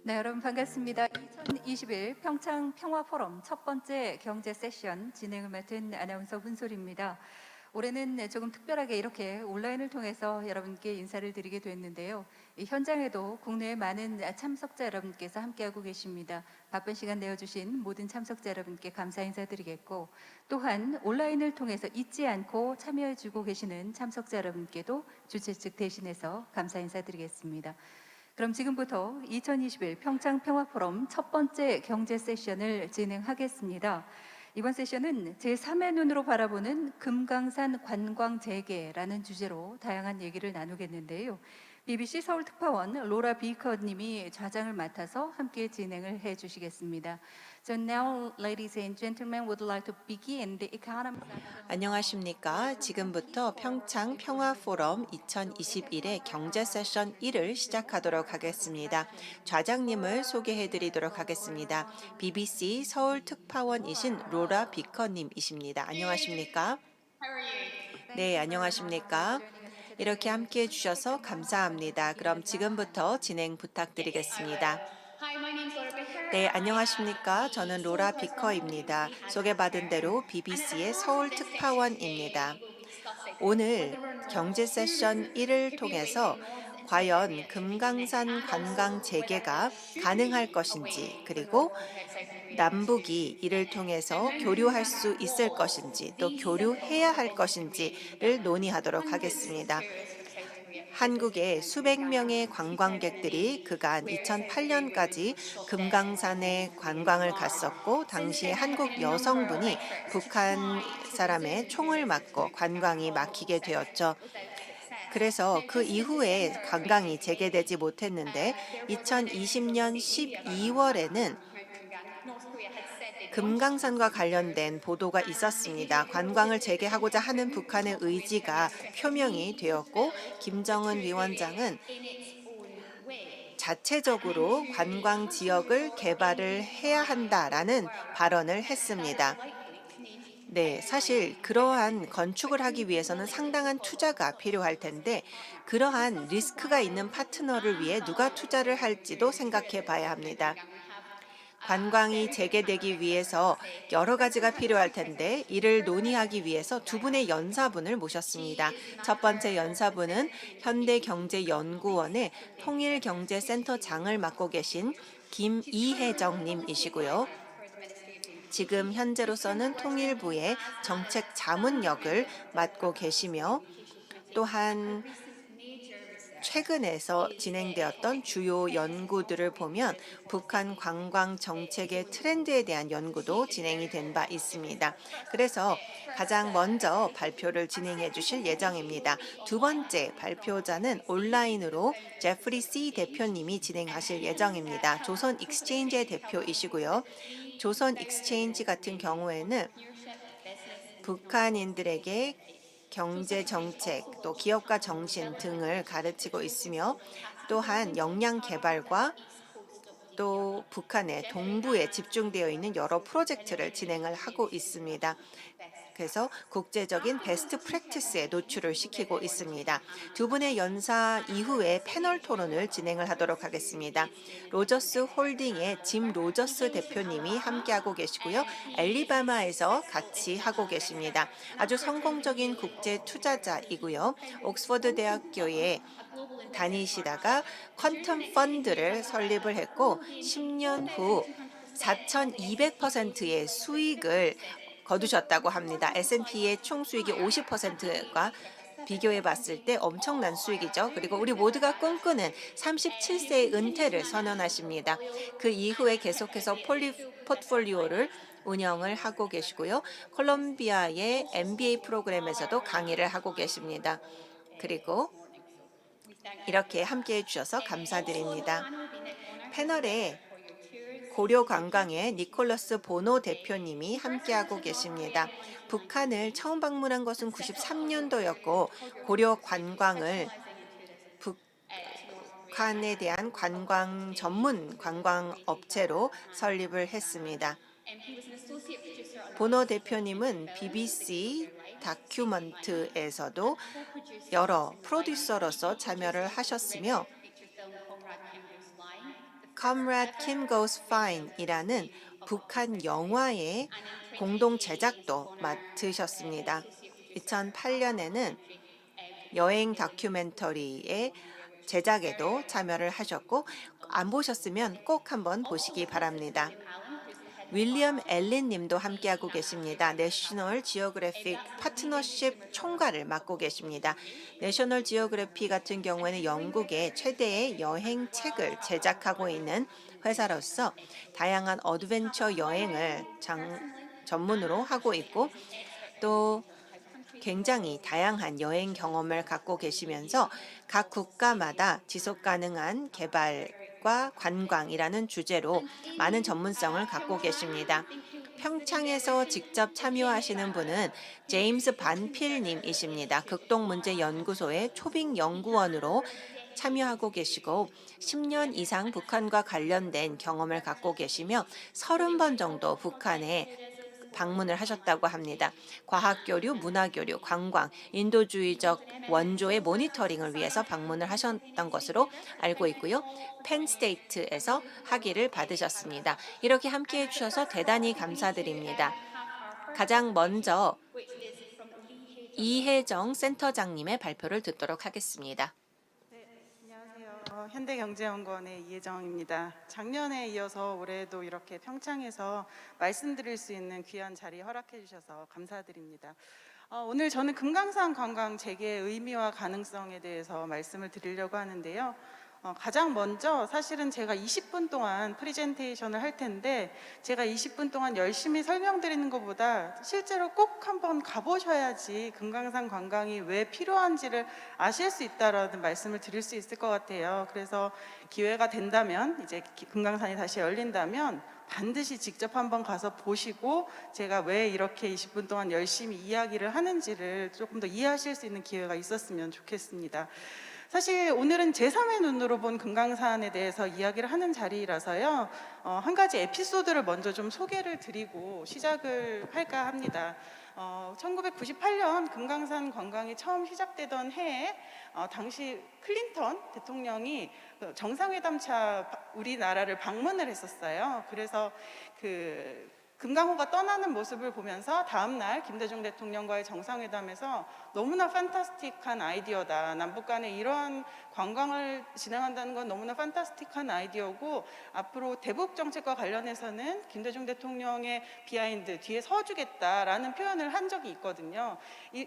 네, 여러분 반갑습니다. 2021 평창 평화포럼 첫 번째 경제 세션 진행을 맡은 아나운서 훈솔입니다. 올해는 조금 특별하게 이렇게 온라인을 통해서 여러분께 인사를 드리게 됐는데요. 이 현장에도 국내의 많은 참석자 여러분께서 함께하고 계십니다. 바쁜 시간 내어주신 모든 참석자 여러분께 감사 인사드리겠고, 또한 온라인을 통해서 잊지 않고 참여해주고 계시는 참석자 여러분께도 주최 측 대신해서 감사 인사드리겠습니다. 그럼 지금부터 2021 평창 평화포럼 첫 번째 경제 세션을 진행하겠습니다. 이번 세션은 제3의 눈으로 바라보는 금강산 관광 재개라는 주제로 다양한 얘기를 나누겠는데요. BBC 서울 특파원 로라 비커 님이 좌장을 맡아서 함께 진행을 해 주시겠습니다. So now, ladies and gentlemen, would like to begin the economic. 안녕하십니까. 지금부터 평창 평화포럼 2021의 경제 세션 1을 시작하도록 하겠습니다. 좌장님을 소개해 드리도록 하겠습니다. BBC 서울 특파원이신 로라 비커님이십니다. 안녕하십니까? 네, 안녕하십니까? 이렇게 함께 해주셔서 감사합니다. 그럼 지금부터 진행 부탁드리겠습니다. 네, 안녕하십니까. 저는 로라 비커입니다. 소개받은 대로 BBC의 서울 특파원입니다. 오늘 경제 세션 1을 통해서 과연 금강산 관광 재개가 가능할 것인지, 그리고 남북이 이를 통해서 교류할 수 있을 것인지, 또 교류해야 할 것인지를 논의하도록 하겠습니다. 한국의 수백 명의 관광객들이 그간 2008년까지 금강산에 관광을 갔었고, 당시에 한국 여성분이 북한 사람의 총을 맞고 관광이 막히게 되었죠. 그래서 그 이후에 관광이 재개되지 못했는데 2020년 12월에는 금강산과 관련된 보도가 있었습니다. 관광을 재개하고자 하는 북한의 의지가 표명이 되었고, 김정은 위원장은 자체적으로 관광 지역을 개발을 해야 한다라는 발언을 했습니다. 네, 사실 그러한 건축을 하기 위해서는 상당한 투자가 필요할 텐데, 그러한 리스크가 있는 파트너를 위해 누가 투자를 할지도 생각해 봐야 합니다. 관광이 재개되기 위해서 여러 가지가 필요할 텐데, 이를 논의하기 위해서 두 분의 연사분을 모셨습니다. 첫 번째 연사분은 현대경제연구원의 통일경제센터장을 맡고 계신 김이혜정님이시고요. 지금 현재로서는 통일부의 정책자문 역을 맡고 계시며, 또한 최근에서 진행되었던 주요 연구들을 보면 북한 관광 정책의 트렌드에 대한 연구도 진행이 된 바 있습니다. 그래서 가장 먼저 발표를 진행해 주실 예정입니다. 두 번째 발표자는 온라인으로 제프리 C 대표님이 진행하실 예정입니다. 조선 익스체인지의 대표이시고요. 조선 익스체인지 같은 경우에는 북한인들에게 경제 정책, 또 기업가 정신 등을 가르치고 있으며, 또한 역량 개발과 또 북한의 동부에 집중되어 있는 여러 프로젝트를 진행을 하고 있습니다. 그래서 국제적인 베스트 프랙티스에 노출을 시키고 있습니다. 두 분의 연사 이후에 패널 토론을 진행을 하도록 하겠습니다. 로저스 홀딩의 짐 로저스 대표님이 함께하고 계시고요. 엘리바마에서 같이 하고 계십니다. 아주 성공적인 국제 투자자이고요. 옥스퍼드 대학교에 다니시다가 퀀텀 펀드를 설립을 했고, 10년 후 4,200%의 수익을 거두셨다고 합니다. S&P의 총 수익이 50%과 비교해 봤을 때 엄청난 수익이죠. 그리고 우리 모두가 꿈꾸는 37세의 은퇴를 선언하십니다. 그 이후에 계속해서 포트폴리오를 운영을 하고 계시고요. 콜롬비아의 MBA 프로그램에서도 강의를 하고 계십니다. 그리고 이렇게 함께해 주셔서 감사드립니다. 패널에 고려관광의 니콜러스 보노 대표님이 함께하고 계십니다. 북한을 처음 방문한 것은 93년도였고, 고려관광을 북한에 대한 관광 전문 관광 업체로 설립을 했습니다. 보노 대표님은 BBC 다큐먼트에서도 여러 프로듀서로서 참여를 하셨으며, Comrade Kim Goes Fine이라는 북한 영화의 공동 제작도 맡으셨습니다. 2008년에는 여행 다큐멘터리의 제작에도 참여를 하셨고 안 보셨으면 꼭 한번 보시기 바랍니다. 윌리엄 앨린 님도 함께하고 계십니다. 내셔널 지오그래픽 파트너십 총괄을 맡고 계십니다. 내셔널 지오그래피 같은 경우에는 영국의 최대의 여행 책을 제작하고 있는 회사로서 다양한 어드벤처 여행을 전문으로 하고 있고 또 굉장히 다양한 여행 경험을 갖고 계시면서 각 국가마다 지속 가능한 개발과 관광이라는 주제로 많은 전문성을 갖고 계십니다. 평창에서 직접 참여하시는 분은 제임스 반필 님이십니다. 극동문제연구소의 초빙 연구원으로 참여하고 계시고 10년 이상 북한과 관련된 경험을 갖고 계시며 30번 정도 북한에 방문을 하셨다고 합니다. 과학교류, 문화교류, 관광, 인도주의적 원조의 모니터링을 위해서 방문을 하셨던 것으로 알고 있고요. 펜스테이트에서 학위를 받으셨습니다. 이렇게 함께해 주셔서 대단히 감사드립니다. 가장 먼저 이혜정 센터장님의 발표를 듣도록 하겠습니다. 안녕하세요. 현대경제연구원의 이혜정입니다. 작년에 이어서 올해도 이렇게 평창에서 말씀드릴 수 있는 귀한 자리 허락해 주셔서 감사드립니다. 오늘 저는 금강산 관광 재개의 의미와 가능성에 대해서 말씀을 드리려고 하는데요. 가장 먼저 사실은 제가 20분 동안 프리젠테이션을 할 텐데 제가 20분 동안 열심히 설명드리는 것보다 실제로 꼭 한번 가보셔야지 금강산 관광이 왜 필요한지를 아실 수 있다라는 말씀을 드릴 수 있을 것 같아요. 그래서 기회가 된다면 이제 금강산이 다시 열린다면 반드시 직접 한번 가서 보시고 제가 왜 이렇게 20분 동안 열심히 이야기를 하는지를 조금 더 이해하실 수 있는 기회가 있었으면 좋겠습니다. 사실 오늘은 제3의 눈으로 본 금강산에 대해서 이야기를 하는 자리라서요. 한 가지 에피소드를 먼저 좀 소개를 드리고 시작을 할까 합니다. 1998년 금강산 관광이 처음 시작되던 해에 당시 클린턴 대통령이 정상회담차 우리나라를 방문을 했었어요. 그래서 금강호가 떠나는 모습을 보면서 다음날 김대중 대통령과의 정상회담에서 너무나 판타스틱한 아이디어다. 남북 간에 이러한 관광을 진행한다는 건 너무나 판타스틱한 아이디어고 앞으로 대북 정책과 관련해서는 김대중 대통령의 비하인드 뒤에 서주겠다라는 표현을 한 적이 있거든요.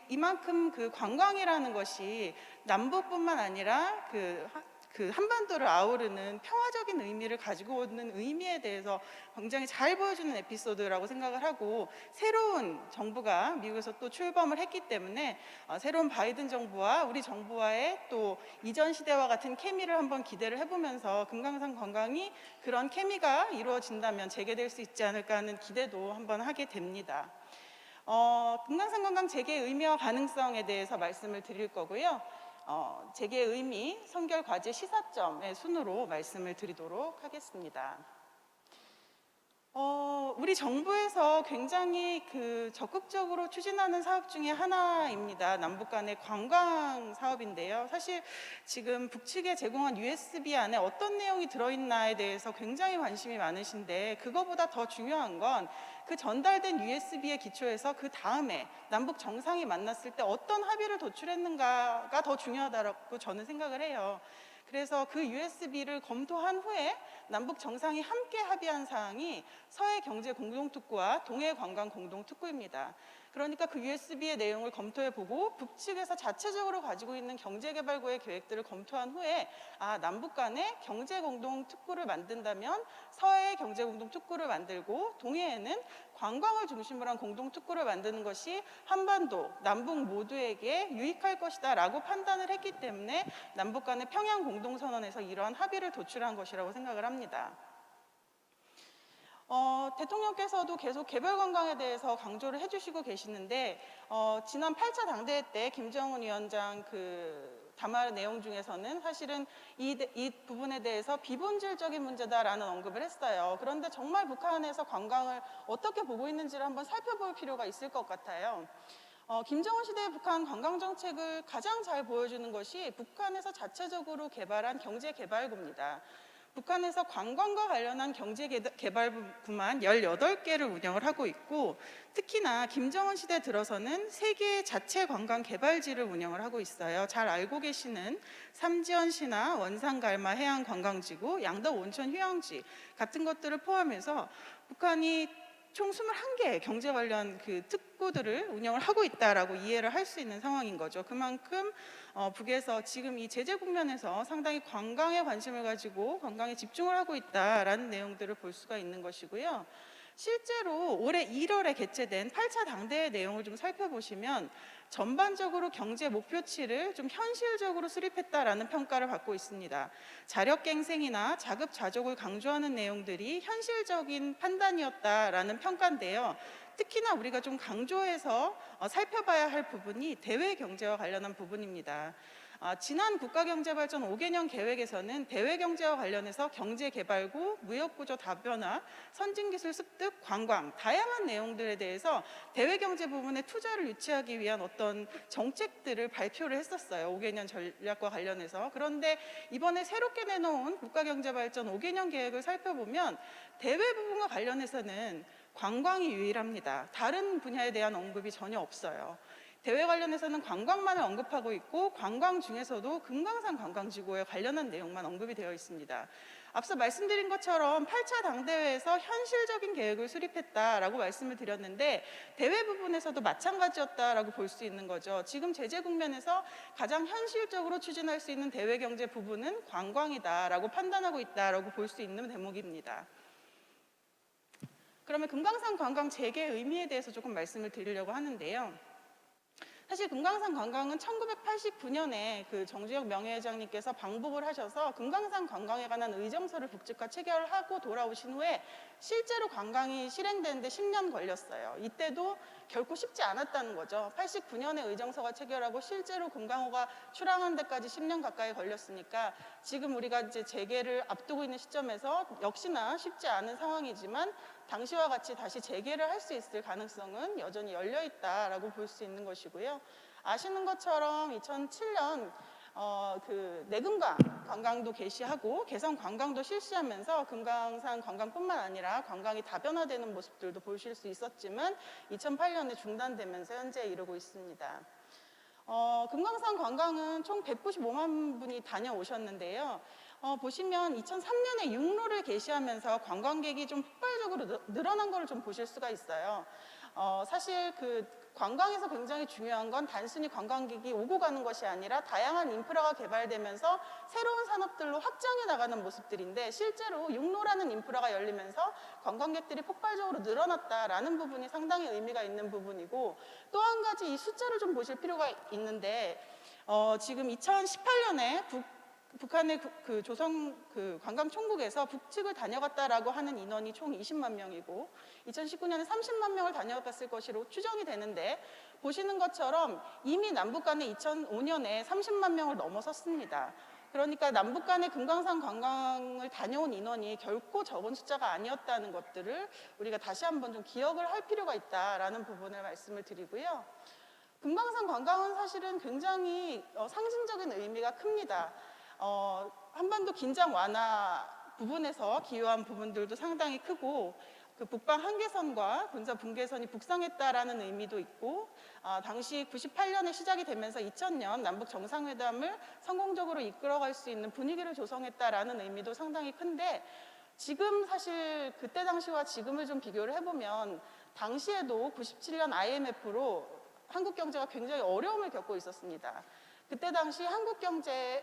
이만큼 그 관광이라는 것이 남북뿐만 아니라 그 한반도를 아우르는 평화적인 의미를 가지고 오는 의미에 대해서 굉장히 잘 보여주는 에피소드라고 생각을 하고 새로운 정부가 미국에서 또 출범을 했기 때문에 새로운 바이든 정부와 우리 정부와의 또 이전 시대와 같은 케미를 한번 기대를 해보면서 금강산 관광이 그런 케미가 이루어진다면 재개될 수 있지 않을까 하는 기대도 한번 하게 됩니다. 금강산 관광 재개의 의미와 가능성에 대해서 말씀을 드릴 거고요. 재개의 의미, 선결 과제 시사점의 순으로 말씀을 드리도록 하겠습니다. 우리 정부에서 굉장히 적극적으로 추진하는 사업 중에 하나입니다. 남북 간의 관광 사업인데요. 사실 지금 북측에 제공한 USB 안에 어떤 내용이 들어있나에 대해서 굉장히 관심이 많으신데 그거보다 더 중요한 건 그 전달된 USB의 기초에서 그 다음에 남북 정상이 만났을 때 어떤 합의를 도출했는가가 더 중요하다고 저는 생각을 해요. 그래서 그 USB를 검토한 후에 남북 정상이 함께 합의한 사항이 서해 경제 공동특구와 동해 관광 공동특구입니다. 그러니까 그 USB의 내용을 검토해보고 북측에서 자체적으로 가지고 있는 경제개발구의 계획들을 검토한 후에 남북 간에 경제공동특구를 만든다면 서해 경제공동특구를 만들고 동해에는 관광을 중심으로 한 공동특구를 만드는 것이 한반도, 남북 모두에게 유익할 것이다 라고 판단을 했기 때문에 남북 간의 평양 공동선언에서 이러한 합의를 도출한 것이라고 생각을 합니다. 대통령께서도 계속 개발 관광에 대해서 강조를 해주시고 계시는데 지난 8차 당대회 때 김정은 위원장 담화 내용 중에서는 사실은 이 부분에 대해서 비본질적인 문제다라는 언급을 했어요. 그런데 정말 북한에서 관광을 어떻게 보고 있는지를 한번 살펴볼 필요가 있을 것 같아요. 김정은 시대의 북한 관광정책을 가장 잘 보여주는 것이 북한에서 자체적으로 개발한 경제개발구입니다. 북한에서 관광과 관련한 경제개발구만 18개를 운영을 하고 있고, 특히나 김정은 시대 들어서는 세계 자체 관광 개발지를 운영을 하고 있어요. 잘 알고 계시는 삼지연시나 원산갈마 해양관광지구, 양덕 온천 휴양지 같은 것들을 포함해서 북한이 총 21개의 경제 관련 그 특구들을 운영을 하고 있다라고 이해를 할 수 있는 상황인 거죠. 그만큼 북에서 지금 이 제재 국면에서 상당히 관광에 관심을 가지고 관광에 집중을 하고 있다라는 내용들을 볼 수가 있는 것이고요. 실제로 올해 1월에 개최된 8차 당대회 내용을 좀 살펴보시면 전반적으로 경제 목표치를 좀 현실적으로 수립했다라는 평가를 받고 있습니다. 자력갱생이나 자급자족을 강조하는 내용들이 현실적인 판단이었다라는 평가인데요. 특히나 우리가 좀 강조해서 살펴봐야 할 부분이 대외 경제와 관련한 부분입니다. 지난 국가경제발전 5개년 계획에서는 대외 경제와 관련해서 경제개발구, 무역구조 다변화, 선진기술 습득, 관광 다양한 내용들에 대해서 대외 경제 부분에 투자를 유치하기 위한 어떤 정책들을 발표를 했었어요. 5개년 전략과 관련해서. 그런데 이번에 새롭게 내놓은 국가경제발전 5개년 계획을 살펴보면 대외 부분과 관련해서는 관광이 유일합니다. 다른 분야에 대한 언급이 전혀 없어요. 대외 관련해서는 관광만을 언급하고 있고, 관광 중에서도 금강산 관광지구에 관련한 내용만 언급이 되어 있습니다. 앞서 말씀드린 것처럼 8차 당대회에서 현실적인 계획을 수립했다라고 말씀을 드렸는데, 대외 부분에서도 마찬가지였다라고 볼 수 있는 거죠. 지금 제재 국면에서 가장 현실적으로 추진할 수 있는 대외 경제 부분은 관광이다라고 판단하고 있다라고 볼 수 있는 대목입니다. 그러면 금강산 관광 재개의 의미에 대해서 조금 말씀을 드리려고 하는데요. 사실 금강산 관광은 1989년에 그 정주영 명예회장님께서 방북을 하셔서 금강산 관광에 관한 의정서를 북측과 체결하고 돌아오신 후에 실제로 관광이 실행되는데 10년 걸렸어요. 이때도 결코 쉽지 않았다는 거죠. 89년에 의정서가 체결하고 실제로 금강호가 출항한 데까지 10년 가까이 걸렸으니까 지금 우리가 이제 재개를 앞두고 있는 시점에서 역시나 쉽지 않은 상황이지만 당시와 같이 다시 재개를 할 수 있을 가능성은 여전히 열려 있다라고 볼 수 있는 것이고요. 아시는 것처럼 2007년 그 내금강 관광도 개시하고 개성 관광도 실시하면서 금강산 관광뿐만 아니라 관광이 다변화되는 모습들도 보실 수 있었지만 2008년에 중단되면서 현재에 이르고 있습니다. 금강산 관광은 총 195만 분이 다녀오셨는데요. 보시면 2003년에 육로를 개시하면서 관광객이 좀 폭발적으로 늘어난 걸 좀 보실 수가 있어요. 사실 그 관광에서 굉장히 중요한 건 단순히 관광객이 오고 가는 것이 아니라 다양한 인프라가 개발되면서 새로운 산업들로 확장해 나가는 모습들인데, 실제로 육로라는 인프라가 열리면서 관광객들이 폭발적으로 늘어났다라는 부분이 상당히 의미가 있는 부분이고, 또 한 가지 이 숫자를 좀 보실 필요가 있는데, 지금 2018년에 북한의 그 조성 그 관광총국에서 북측을 다녀갔다라고 하는 인원이 총 20만 명이고 2019년에 30만 명을 다녀갔을 것으로 추정이 되는데, 보시는 것처럼 이미 남북 간에 2005년에 30만 명을 넘어섰습니다. 그러니까 남북 간의 금강산 관광을 다녀온 인원이 결코 적은 숫자가 아니었다는 것들을 우리가 다시 한번 좀 기억을 할 필요가 있다라는 부분을 말씀을 드리고요. 금강산 관광은 사실은 굉장히 상징적인 의미가 큽니다. 한반도 긴장 완화 부분에서 기여한 부분들도 상당히 크고, 그 북방 한계선과 군사 분계선이 북상했다라는 의미도 있고, 당시 98년에 시작이 되면서 2000년 남북 정상회담을 성공적으로 이끌어갈 수 있는 분위기를 조성했다라는 의미도 상당히 큰데, 지금 사실 그때 당시와 지금을 좀 비교를 해보면 당시에도 97년 IMF로 한국 경제가 굉장히 어려움을 겪고 있었습니다. 그때 당시 한국 경제의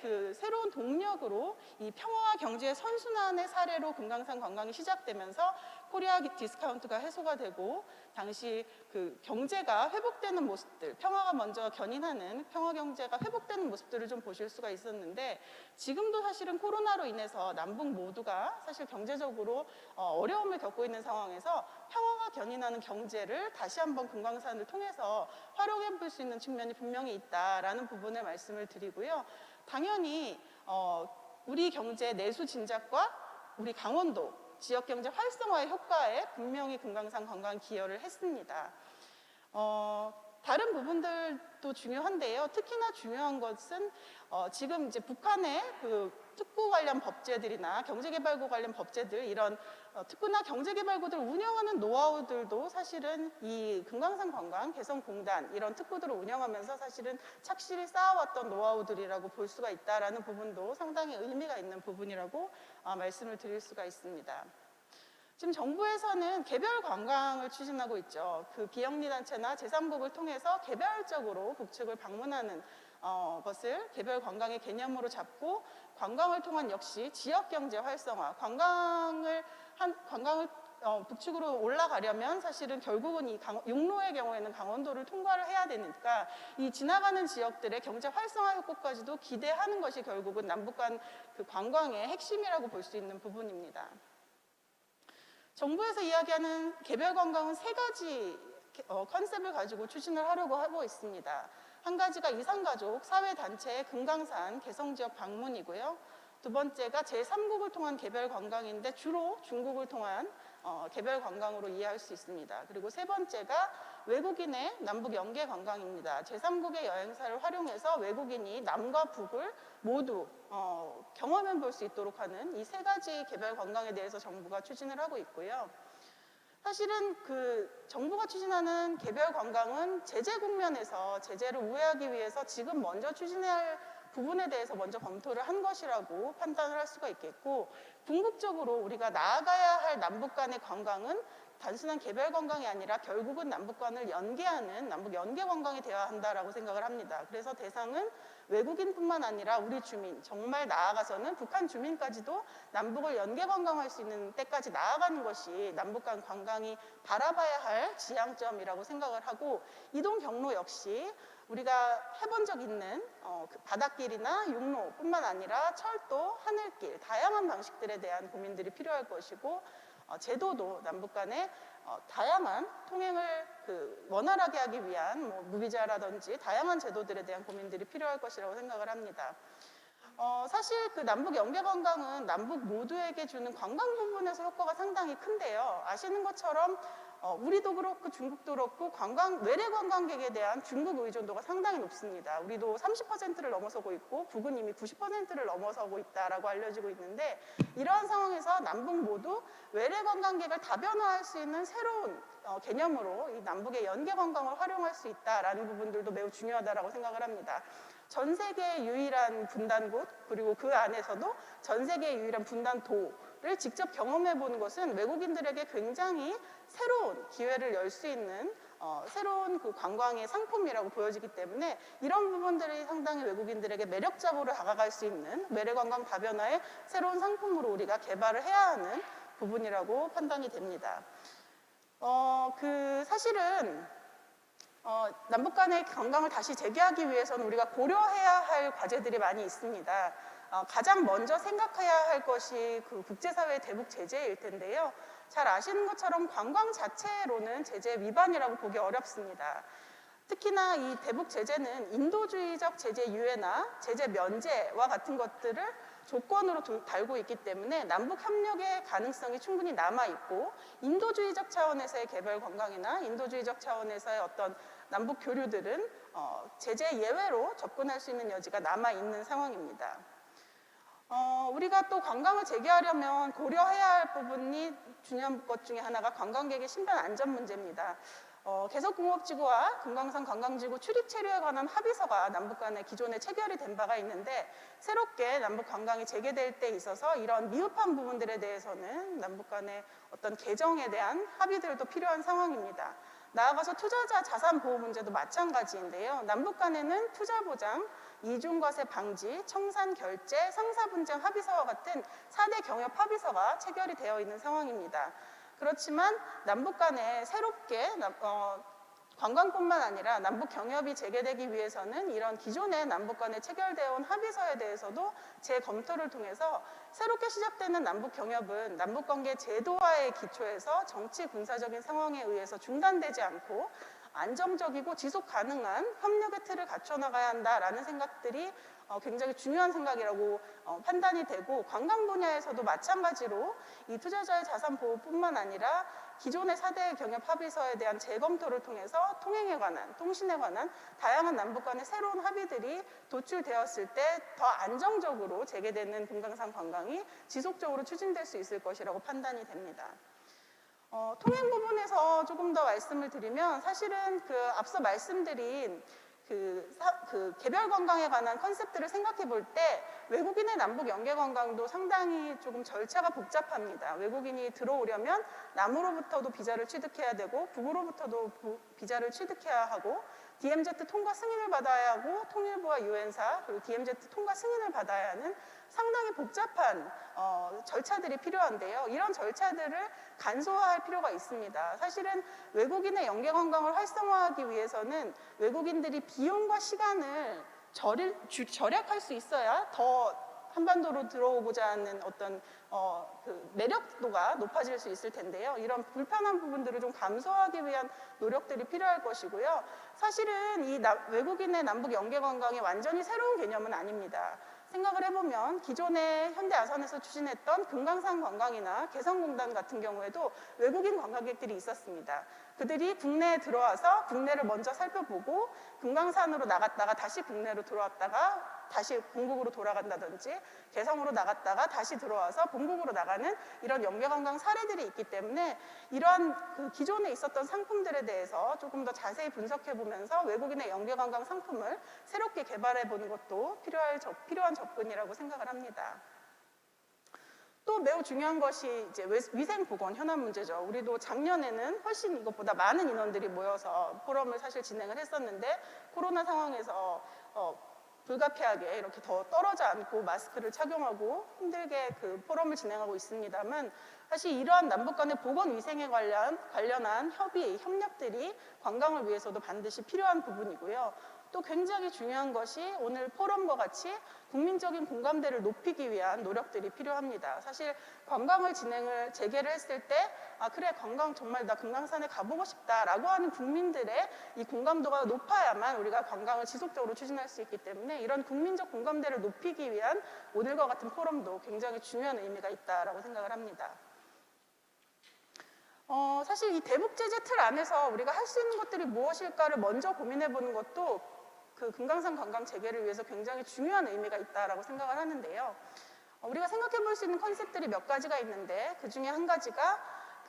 그 새로운 동력으로 이 평화와 경제의 선순환의 사례로 금강산 관광이 시작되면서 코리아 디스카운트가 해소가 되고, 당시 그 경제가 회복되는 모습들, 평화가 먼저 견인하는 평화 경제가 회복되는 모습들을 좀 보실 수가 있었는데, 지금도 사실은 코로나로 인해서 남북 모두가 사실 경제적으로 어려움을 겪고 있는 상황에서 평화가 견인하는 경제를 다시 한번 금강산을 통해서 활용해 볼 수 있는 측면이 분명히 있다라는 부분을 말씀을 드리고요. 당연히 우리 경제 내수 진작과 우리 강원도 지역경제 활성화의 효과에 분명히 금강산 관광 기여를 했습니다. 다른 부분들도 또 중요한데요. 특히나 중요한 것은 지금 이제 북한의 그 특구 관련 법제들이나 경제개발구 관련 법제들, 이런 특구나 경제개발구들 운영하는 노하우들도 사실은 이 금강산 관광 개성공단 이런 특구들을 운영하면서 사실은 착실히 쌓아왔던 노하우들이라고 볼 수가 있다라는 부분도 상당히 의미가 있는 부분이라고 말씀을 드릴 수가 있습니다. 지금 정부에서는 개별 관광을 추진하고 있죠. 그 비영리 단체나 제3국을 통해서 개별적으로 북측을 방문하는 것을 개별 관광의 개념으로 잡고, 관광을 통한 역시 지역 경제 활성화, 관광을 북측으로 올라가려면 사실은 결국은 이 육로의 경우에는 강원도를 통과를 해야 되니까 이 지나가는 지역들의 경제 활성화 효과까지도 기대하는 것이 결국은 남북 간 그 관광의 핵심이라고 볼 수 있는 부분입니다. 정부에서 이야기하는 개별 관광은 3가지 컨셉을 가지고 추진을 하려고 하고 있습니다. 한 가지가 이산가족 사회단체의 금강산 개성지역 방문이고요. 두 번째가 제3국을 통한 개별 관광인데 주로 중국을 통한 개별 관광으로 이해할 수 있습니다. 그리고 세 번째가 외국인의 남북 연계 관광입니다. 제3국의 여행사를 활용해서 외국인이 남과 북을 모두 경험해 볼 수 있도록 하는 이 3가지 개별 관광에 대해서 정부가 추진을 하고 있고요. 사실은 그 정부가 추진하는 개별 관광은 제재 국면에서 제재를 우회하기 위해서 지금 먼저 추진해야 할 부분에 대해서 먼저 검토를 한 것이라고 판단을 할 수가 있겠고, 궁극적으로 우리가 나아가야 할 남북 간의 관광은 단순한 개별 관광이 아니라 결국은 남북 간을 연계하는 남북 연계 관광이 되어야 한다라고 생각을 합니다. 그래서 대상은 외국인뿐만 아니라 우리 주민, 정말 나아가서는 북한 주민까지도 남북을 연계 관광할 수 있는 때까지 나아가는 것이 남북 간 관광이 바라봐야 할 지향점이라고 생각을 하고, 이동 경로 역시 우리가 해본 적 있는 그 바닷길이나 육로뿐만 아니라 철도, 하늘길, 다양한 방식들에 대한 고민들이 필요할 것이고, 제도도 남북 간의 다양한 통행을 원활하게 하기 위한 무비자라든지 다양한 제도들에 대한 고민들이 필요할 것이라고 생각을 합니다. 사실 그 남북 연계 관광은 남북 모두에게 주는 관광 부분에서 효과가 상당히 큰데요. 아시는 것처럼 우리도 그렇고 중국도 그렇고 외래 관광객에 대한 중국 의존도가 상당히 높습니다. 우리도 30%를 넘어서고 있고 북은 이미 90%를 넘어서고 있다라고 알려지고 있는데, 이러한 상황에서 남북 모두 외래 관광객을 다변화할 수 있는 새로운 개념으로 이 남북의 연계 관광을 활용할 수 있다라는 부분들도 매우 중요하다라고 생각을 합니다. 전 세계의 유일한 분단국, 그리고 그 안에서도 전 세계의 유일한 분단도를 직접 경험해 보는 것은 외국인들에게 굉장히 새로운 기회를 열 수 있는 새로운 그 관광의 상품이라고 보여지기 때문에, 이런 부분들이 상당히 외국인들에게 매력적으로 다가갈 수 있는 외래관광 다변화의 새로운 상품으로 우리가 개발을 해야 하는 부분이라고 판단이 됩니다. 사실은 남북 간의 관광을 다시 재개하기 위해서는 우리가 고려해야 할 과제들이 많이 있습니다. 가장 먼저 생각해야 할 것이 그 국제사회의 대북 제재일 텐데요. 잘 아시는 것처럼 관광 자체로는 제재 위반이라고 보기 어렵습니다. 특히나 이 대북 제재는 인도주의적 제재 유예나 제재 면제와 같은 것들을 조건으로 달고 있기 때문에 남북 협력의 가능성이 충분히 남아있고, 인도주의적 차원에서의 개별 관광이나 인도주의적 차원에서의 어떤 남북 교류들은 제재 예외로 접근할 수 있는 여지가 남아있는 상황입니다. 우리가 또 관광을 재개하려면 고려해야 할 부분이 중요한 것 중에 하나가 관광객의 신변 안전 문제입니다. 개성공업지구와 금강산 관광지구 출입 체류에 관한 합의서가 남북 간에 기존에 체결이 된 바가 있는데, 새롭게 남북 관광이 재개될 때 있어서 이런 미흡한 부분들에 대해서는 남북 간의 어떤 개정에 대한 합의들도 필요한 상황입니다. 나아가서 투자자 자산 보호 문제도 마찬가지인데요. 남북 간에는 투자 보장, 이중과세 방지, 청산 결제, 상사 분쟁 합의서와 같은 4대 경협 합의서가 체결이 되어 있는 상황입니다. 그렇지만 남북 간에 새롭게 관광뿐만 아니라 남북 경협이 재개되기 위해서는 이런 기존에 남북 간에 체결되어 온 합의서에 대해서도 재검토를 통해서 새롭게 시작되는 남북 경협은 남북 관계 제도화의 기초에서 정치 군사적인 상황에 의해서 중단되지 않고 안정적이고 지속 가능한 협력의 틀을 갖춰 나가야 한다라는 생각들이 굉장히 중요한 생각이라고 판단이 되고, 관광 분야에서도 마찬가지로 이 투자자의 자산 보호뿐만 아니라 기존의 4대 경협 합의서에 대한 재검토를 통해서 통행에 관한, 통신에 관한 다양한 남북 간의 새로운 합의들이 도출되었을 때 더 안정적으로 재개되는 금강산 관광이 지속적으로 추진될 수 있을 것이라고 판단이 됩니다. 통행 부분에서 조금 더 말씀을 드리면 사실은 그 앞서 말씀드린 그 개별 관광에 관한 컨셉들을 생각해 볼 때 외국인의 남북 연계 관광도 상당히 조금 절차가 복잡합니다. 외국인이 들어오려면 남으로부터도 비자를 취득해야 되고 북으로부터도 비자를 취득해야 하고 DMZ 통과 승인을 받아야 하고 통일부와 유엔사 그리고 DMZ 통과 승인을 받아야 하는 상당히 복잡한 절차들이 필요한데요. 이런 절차들을 간소화할 필요가 있습니다. 사실은 외국인의 연계 관광을 활성화하기 위해서는 외국인들이 비용과 시간을 절약할 수 있어야 더 한반도로 들어오고자 하는 어떤 그 매력도가 높아질 수 있을 텐데요. 이런 불편한 부분들을 좀 감소하기 위한 노력들이 필요할 것이고요. 사실은 이 외국인의 남북 연계 관광이 완전히 새로운 개념은 아닙니다. 생각을 해보면 기존에 현대아산에서 추진했던 금강산 관광이나 개성공단 같은 경우에도 외국인 관광객들이 있었습니다. 그들이 국내에 들어와서 국내를 먼저 살펴보고 금강산으로 나갔다가 다시 국내로 들어왔다가 다시 본국으로 돌아간다든지 개성으로 나갔다가 다시 들어와서 본국으로 나가는 이런 연계관광 사례들이 있기 때문에 이러한 그 기존에 있었던 상품들에 대해서 조금 더 자세히 분석해보면서 외국인의 연계관광 상품을 새롭게 개발해보는 것도 필요한 접근이라고 생각을 합니다. 또 매우 중요한 것이 이제 위생보건 현안 문제죠. 우리도 작년에는 훨씬 이것보다 많은 인원들이 모여서 포럼을 사실 진행을 했었는데 코로나 상황에서 불가피하게 이렇게 더 떨어져 앉고 마스크를 착용하고 힘들게 그 포럼을 진행하고 있습니다만 사실 이러한 남북 간의 보건 위생에 관련한 협력들이 관광을 위해서도 반드시 필요한 부분이고요. 또 굉장히 중요한 것이 오늘 포럼과 같이 국민적인 공감대를 높이기 위한 노력들이 필요합니다. 사실 관광을 재개를 했을 때 그래 관광 정말 나 금강산에 가보고 싶다라고 하는 국민들의 이 공감도가 높아야만 우리가 관광을 지속적으로 추진할 수 있기 때문에 이런 국민적 공감대를 높이기 위한 오늘과 같은 포럼도 굉장히 중요한 의미가 있다라고 생각을 합니다. 사실 이 대북 제재 틀 안에서 우리가 할 수 있는 것들이 무엇일까를 먼저 고민해 보는 것도 그 금강산 관광 재개를 위해서 굉장히 중요한 의미가 있다라고 생각을 하는데요. 우리가 생각해 볼 수 있는 컨셉들이 몇 가지가 있는데 그 중에 한 가지가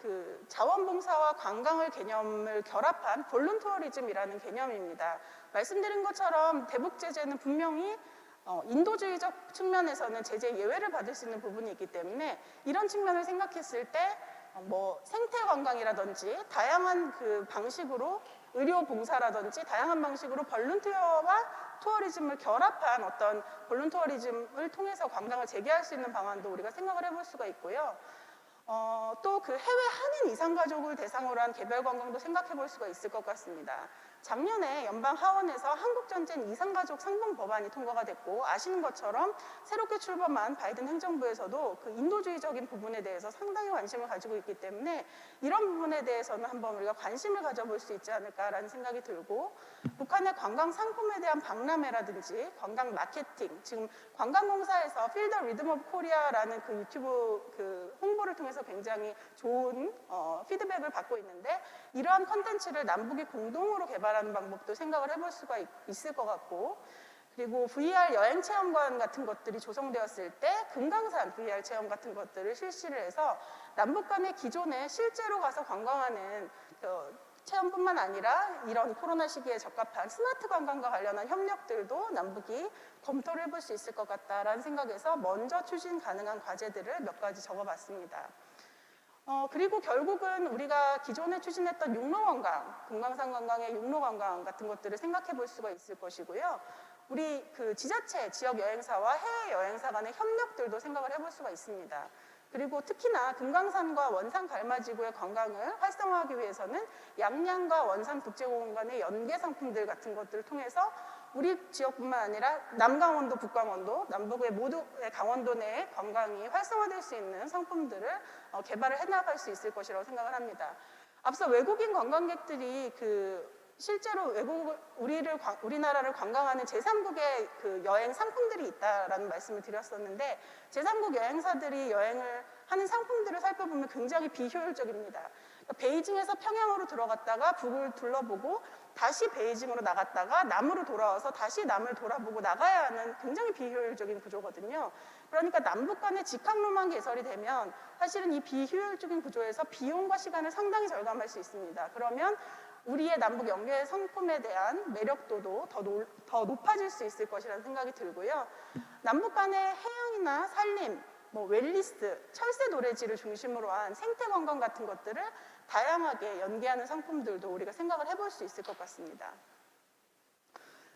그 자원봉사와 관광을 개념을 결합한 볼룬투어리즘이라는 개념입니다. 말씀드린 것처럼 대북 제재는 분명히 인도주의적 측면에서는 제재 예외를 받을 수 있는 부분이 있기 때문에 이런 측면을 생각했을 때 생태 관광이라든지 다양한 그 방식으로 의료 봉사라든지 다양한 방식으로 볼룬티어와 투어리즘을 결합한 어떤 볼룬투어리즘을 통해서 관광을 재개할 수 있는 방안도 우리가 생각을 해볼 수가 있고요. 또 그 해외 한인 이산가족을 대상으로 한 개별 관광도 생각해 볼 수가 있을 것 같습니다. 작년에 연방 하원에서 한국전쟁 이산가족 상봉 법안이 통과가 됐고 아시는 것처럼 새롭게 출범한 바이든 행정부에서도 그 인도주의적인 부분에 대해서 상당히 관심을 가지고 있기 때문에 이런 부분에 대해서는 한번 우리가 관심을 가져볼 수 있지 않을까라는 생각이 들고 북한의 관광 상품에 대한 박람회라든지 관광 마케팅 지금 관광공사에서 Feel the Rhythm of Korea라는 그 유튜브 그 홍보를 통해서 굉장히 좋은 피드백을 받고 있는데 이러한 컨텐츠를 남북이 공동으로 개발하는 방법도 생각을 해볼 수가 있을 것 같고 그리고 VR 여행 체험관 같은 것들이 조성되었을 때 금강산 VR 체험 같은 것들을 실시를 해서 남북 간의 기존에 실제로 가서 관광하는 체험뿐만 아니라 이런 코로나 시기에 적합한 스마트 관광과 관련한 협력들도 남북이 검토를 해볼 수 있을 것 같다라는 생각에서 먼저 추진 가능한 과제들을 몇 가지 적어봤습니다. 그리고 결국은 우리가 기존에 추진했던 육로관광, 금강산 관광의 육로관광 같은 것들을 생각해 볼 수가 있을 것이고요. 우리 그 지자체, 지역 여행사와 해외 여행사 간의 협력들도 생각을 해볼 수가 있습니다. 그리고 특히나 금강산과 원산 갈마지구의 관광을 활성화하기 위해서는 양양과 원산 국제공원 간의 연계 상품들 같은 것들을 통해서 우리 지역뿐만 아니라 남강원도, 북강원도, 남북의 모두의 강원도 내의 관광이 활성화될 수 있는 상품들을 개발을 해나갈 수 있을 것이라고 생각을 합니다. 앞서 외국인 관광객들이 실제로 우리나라를 관광하는 제3국의 그 여행 상품들이 있다라는 말씀을 드렸었는데 제3국 여행사들이 여행을 하는 상품들을 살펴보면 굉장히 비효율적입니다. 베이징에서 평양으로 들어갔다가 북을 둘러보고 다시 베이징으로 나갔다가 남으로 돌아와서 다시 남을 돌아보고 나가야 하는 굉장히 비효율적인 구조거든요. 그러니까 남북 간의 직항로만 개설이 되면 사실은 이 비효율적인 구조에서 비용과 시간을 상당히 절감할 수 있습니다. 그러면 우리의 남북 연계 상품에 대한 매력도도 더 높아질 수 있을 것이라는 생각이 들고요. 남북 간의 해양이나 산림, 웰리스, 철새 노래지를 중심으로 한 생태 관광 같은 것들을 다양하게 연계하는 상품들도 우리가 생각을 해볼 수 있을 것 같습니다.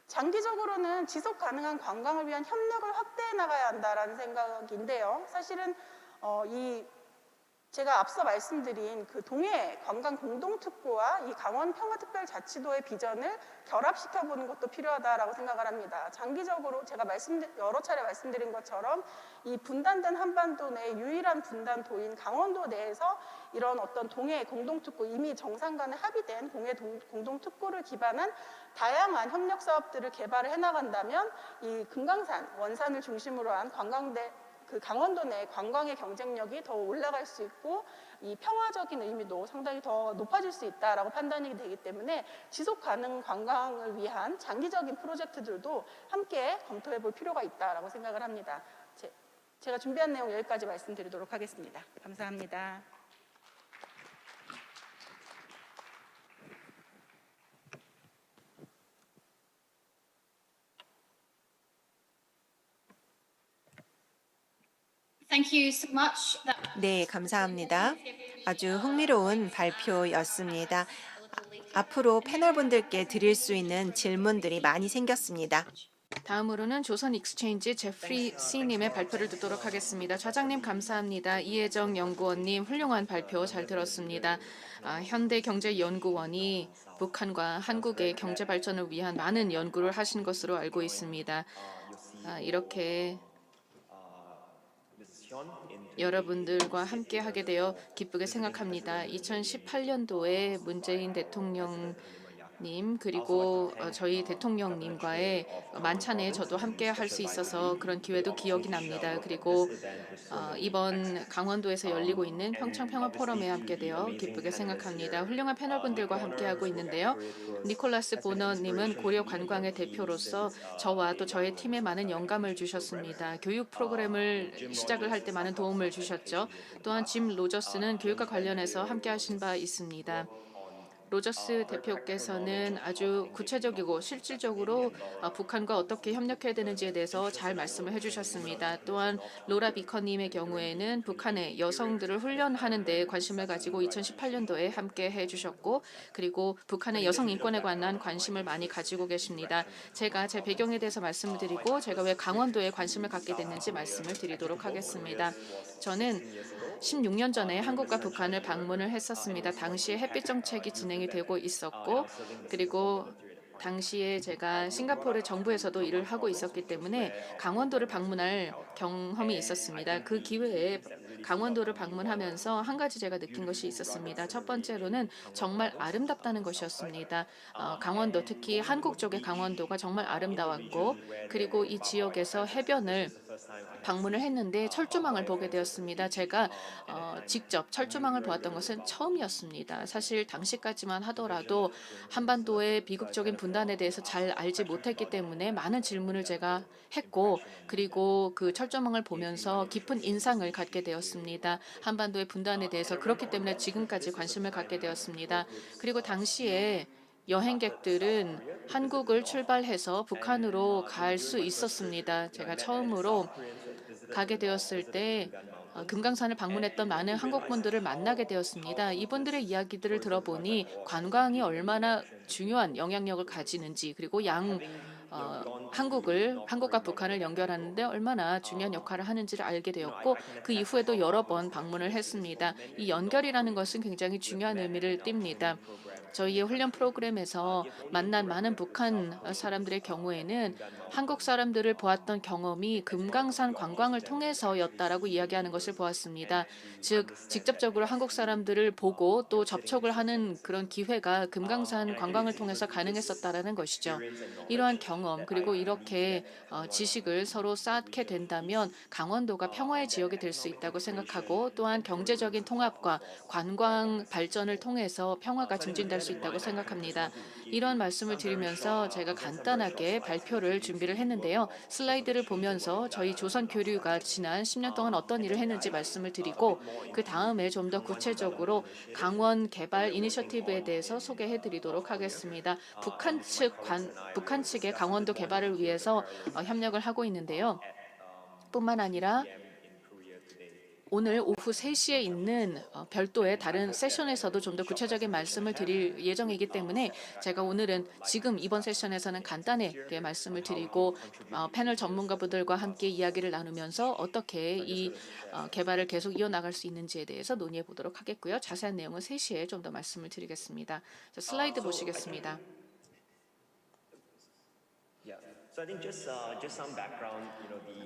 장기적으로는 지속 가능한 관광을 위한 협력을 확대해 나가야 한다는 생각인데요. 사실은 제가 앞서 말씀드린 그 동해 관광 공동특구와 이 강원 평화특별자치도의 비전을 결합시켜보는 것도 필요하다라고 생각을 합니다. 장기적으로 제가 여러 차례 말씀드린 것처럼 이 분단된 한반도 내 유일한 분단도인 강원도 내에서 이런 어떤 동해 공동특구, 이미 정상 간에 합의된 동해 공동특구를 기반한 다양한 협력 사업들을 개발을 해나간다면 이 금강산, 원산을 중심으로 한 그 강원도 내 관광의 경쟁력이 더 올라갈 수 있고 이 평화적인 의미도 상당히 더 높아질 수 있다라고 판단이 되기 때문에 지속 가능 관광을 위한 장기적인 프로젝트들도 함께 검토해 볼 필요가 있다라고 생각을 합니다. 제가 준비한 내용 여기까지 말씀드리도록 하겠습니다. 감사합니다. Thank you so much. 네, 감사합니다. 아주 흥미로운 발표였습니다. 앞으로 패널분들께 드릴 수 있는 질문들이 많이 생겼습니다. 다음으로는 조선 익스체인지 제프리 씨님의 발표를 듣도록 하겠습니다. 좌장님 감사합니다. 이혜정 연구원님 훌륭한 발표 잘 들었습니다. 현대경제연구원이 북한과 한국의 경제 발전을 위한 많은 연구를 하신 것으로 알고 있습니다. 이렇게 여러분들과 함께 하게 되어 기쁘게 생각합니다. 2018년도에 문재인 대통령님 그리고 저희 대통령님과의 만찬에 저도 함께 할 수 있어서 그런 기회도 기억이 납니다. 그리고 이번 강원도에서 열리고 있는 평창평화포럼에 함께 되어 기쁘게 생각합니다. 훌륭한 패널분들과 함께하고 있는데요. 니콜라스 보너님은 고려 관광의 대표로서 저와 또 저의 팀에 많은 영감을 주셨습니다. 교육 프로그램을 시작을 할 때 많은 도움을 주셨죠. 또한 짐 로저스는 교육과 관련해서 함께하신 바 있습니다. 로저스 대표께서는 아주 구체적이고 실질적으로 북한과 어떻게 협력해야 되는지에 대해서 잘 말씀을 해주셨습니다. 또한 로라 비커님의 경우에는 북한의 여성들을 훈련하는 데 관심을 가지고 2018년도에 함께 해주셨고 그리고 북한의 여성 인권에 관한 관심을 많이 가지고 계십니다. 제가 제 배경에 대해서 말씀을 드리고 제가 왜 강원도에 관심을 갖게 됐는지 말씀을 드리도록 하겠습니다. 저는 16년 전에 한국과 북한을 방문을 했었습니다. 당시에 햇빛 정책이 진행이 되고 있었고 그리고 당시에 제가 싱가포르 정부에서도 일을 하고 있었기 때문에 강원도를 방문할 경험이 있었습니다. 그 기회에 강원도를 방문하면서 한 가지 제가 느낀 것이 있었습니다. 첫 번째로는 정말 아름답다는 것이었습니다. 강원도, 특히 한국 쪽의 강원도가 정말 아름다웠고 그리고 이 지역에서 해변을 방문을 했는데 철조망을 보게 되었습니다. 제가 직접 철조망을 보았던 것은 처음이었습니다. 사실 당시까지만 하더라도 한반도의 비극적인 분단에 대해서 잘 알지 못했기 때문에 많은 질문을 제가 했고 그리고 그 철조망을 보면서 깊은 인상을 갖게 되었습니다. 한반도의 분단에 대해서 그렇기 때문에 지금까지 관심을 갖게 되었습니다. 그리고 당시에 여행객들은 한국을 출발해서 북한으로 갈 수 있었습니다. 제가 처음으로 가게 되었을 때 금강산을 방문했던 많은 한국분들을 만나게 되었습니다. 이분들의 이야기들을 들어보니 관광이 얼마나 중요한 영향력을 가지는지 그리고 한국과 북한을 연결하는 데 얼마나 중요한 역할을 하는지를 알게 되었고 그 이후에도 여러 번 방문을 했습니다. 이 연결이라는 것은 굉장히 중요한 의미를 띱니다. 저희의 훈련 프로그램에서 만난 많은 북한 사람들의 경우에는 한국 사람들을 보았던 경험이 금강산 관광을 통해서였다라고 이야기하는 것을 보았습니다. 즉 직접적으로 한국 사람들을 보고 또 접촉을 하는 그런 기회가 금강산 관광을 통해서 가능했었다라는 것이죠. 이러한 경험 그리고 이렇게 지식을 서로 쌓게 된다면 강원도가 평화의 지역이 될 수 있다고 생각하고 또한 경제적인 통합과 관광 발전을 통해서 평화가 증진될 수 있다고 생각합니다. 이런 말씀을 드리면서 제가 간단하게 발표를 준비를 했는데요. 슬라이드를 보면서 저희 조선 교류가 지난 10년 동안 어떤 일을 했는지 말씀을 드리고 그 다음에 좀 더 구체적으로 강원 개발 이니셔티브에 대해서 소개해 드리도록 하겠습니다. 북한 측의 강원도 개발을 위해서 협력을 하고 있는데요. 뿐만 아니라 오늘 오후 3시에 있는 별도의 다른 세션에서도 좀 더 구체적인 말씀을 드릴 예정이기 때문에 제가 오늘은 지금 이번 세션에서는 간단하게 말씀을 드리고 패널 전문가분들과 함께 이야기를 나누면서 어떻게 이 개발을 계속 이어나갈 수 있는지에 대해서 논의해 보도록 하겠고요. 자세한 내용은 3시에 좀 더 말씀을 드리겠습니다. 자, 슬라이드 보시겠습니다.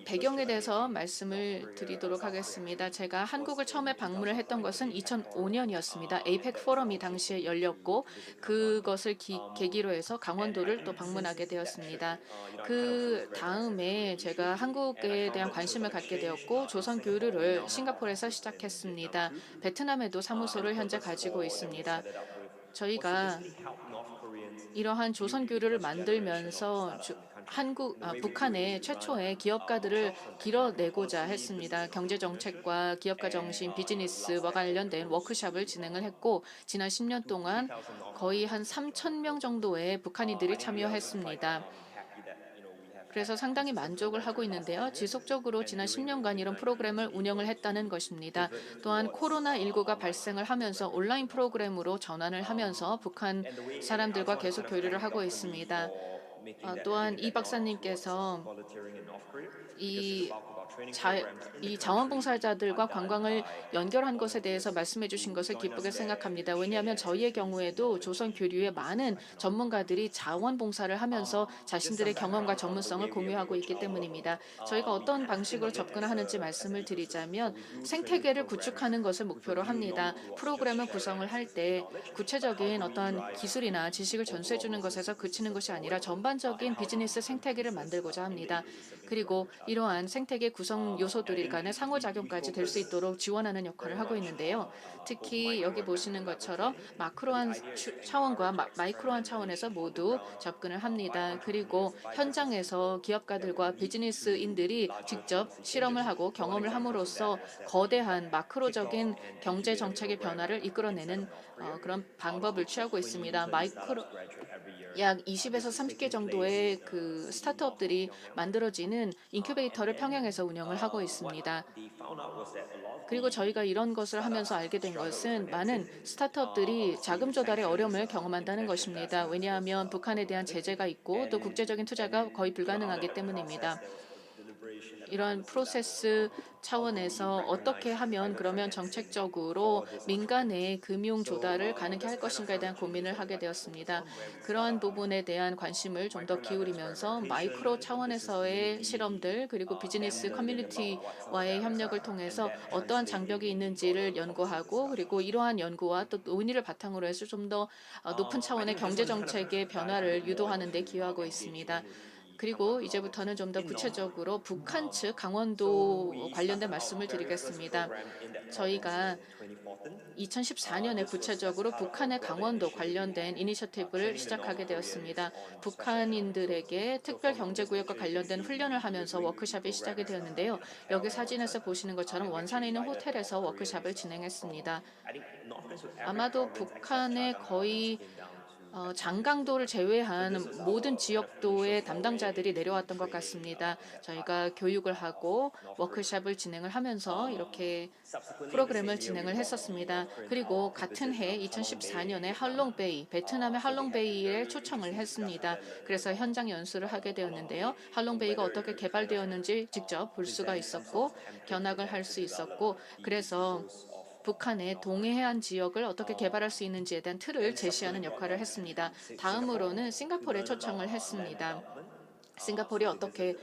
배경에 대해서 말씀을 드리도록 하겠습니다. 제가 한국을 처음에 방문을 했던 것은 2005년이었습니다. 에이펙 포럼이 당시에 열렸고 그것을 계기로 해서 강원도를 또 방문하게 되었습니다. 그 다음에 제가 한국에 대한 관심을 갖게 되었고 조선 교류를 싱가포르에서 시작했습니다. 베트남에도 사무소를 현재 가지고 있습니다. 저희가 이러한 조선 교류를 만들면서 북한의 최초의 기업가들을 길어내고자 했습니다. 경제 정책과 기업가 정신, 비즈니스와 관련된 워크숍을 진행을 했고 지난 10년 동안 거의 한 3,000명 정도의 북한인들이 참여했습니다. 그래서 상당히 만족을 하고 있는데요. 지속적으로 지난 10년간 이런 프로그램을 운영을 했다는 것입니다. 또한 코로나19가 발생을 하면서 온라인 프로그램으로 전환을 하면서 북한 사람들과 계속 교류를 하고 있습니다. 또한 이 박사님께서 이 자원봉사자들과 관광을 연결한 것에 대해서 말씀해 주신 것을 기쁘게 생각합니다. 왜냐하면 저희의 경우에도 조선 교류의 많은 전문가들이 자원봉사를 하면서 자신들의 경험과 전문성을 공유하고 있기 때문입니다. 저희가 어떤 방식으로 접근하는지 말씀을 드리자면 생태계를 구축하는 것을 목표로 합니다. 프로그램을 구성을 할 때 구체적인 어떤 기술이나 지식을 전수해 주는 것에서 그치는 것이 아니라 전반적인 비즈니스 생태계를 만들고자 합니다. 그리고 이러한 생태계 구성 요소들 간의 상호작용까지 될 수 있도록 지원하는 역할을 하고 있는데요. 특히 여기 보시는 것처럼 마크로한 차원과 마이크로한 차원에서 모두 접근을 합니다. 그리고 현장에서 기업가들과 비즈니스인들이 직접 실험을 하고 경험을 함으로써 거대한 마크로적인 경제 정책의 변화를 이끌어내는 그런 방법을 취하고 있습니다. 약 20에서 30개 정도의 그 스타트업들이 만들어지는 인큐베이터를 평양에서 운영을 하고 있습니다. 그리고 저희가 이런 것을 하면서 알게 된 것은 많은 스타트업들이 자금 조달의 어려움을 경험한다는 것입니다. 왜냐하면 북한에 대한 제재가 있고 또 국제적인 투자가 거의 불가능하기 때문입니다. 이런 프로세스 차원에서 어떻게 하면 그러면 정책적으로 민간의 금융 조달을 가능케 할 것인가에 대한 고민을 하게 되었습니다. 그러한 부분에 대한 관심을 좀 더 기울이면서 마이크로 차원에서의 실험들 그리고 비즈니스 커뮤니티와의 협력을 통해서 어떠한 장벽이 있는지를 연구하고 그리고 이러한 연구와 또 논의를 바탕으로 해서 좀 더 높은 차원의 경제 정책의 변화를 유도하는 데 기여하고 있습니다. 그리고 이제부터는 좀 더 구체적으로 북한 측 강원도 관련된 말씀을 드리겠습니다. 저희가 2014년에 구체적으로 북한의 강원도 관련된 이니셔티브를 시작하게 되었습니다. 북한인들에게 특별 경제구역과 관련된 훈련을 하면서 워크숍이 시작이 되었는데요. 여기 사진에서 보시는 것처럼 원산에 있는 호텔에서 워크숍을 진행했습니다. 아마도 북한의 거의 장강도를 제외한 모든 지역도의 담당자들이 내려왔던 것 같습니다. 저희가 교육을 하고 워크숍을 진행을 하면서 이렇게 프로그램을 진행을 했었습니다. 그리고 같은 해 2014년에 할롱베이, 베트남의 할롱베이에 초청을 했습니다. 그래서 현장 연수를 하게 되었는데요. 할롱베이가 어떻게 개발되었는지 직접 볼 수가 있었고 견학을 할 수 있었고 그래서 북한의 동해안 지역을 어떻게 개발할 수 있는지에 대한 틀을 제시하는 역할을 했습니다. 다음으로는 싱가포르에 초청을 했습니다. 싱가포르이 어떻게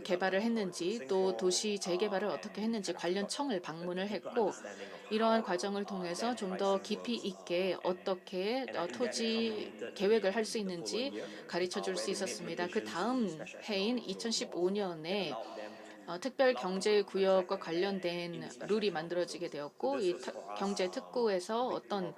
개발을 했는지 또 도시 재개발을 어떻게 했는지 관련 청을 방문을 했고 이러한 과정을 통해서 좀 더 깊이 있게 어떻게 토지 계획을 할 수 있는지 가르쳐 줄 수 있었습니다. 그 다음 해인 2015년에 특별 경제 구역과 관련된 룰이 만들어지게 되었고 이 경제 특구에서 어떤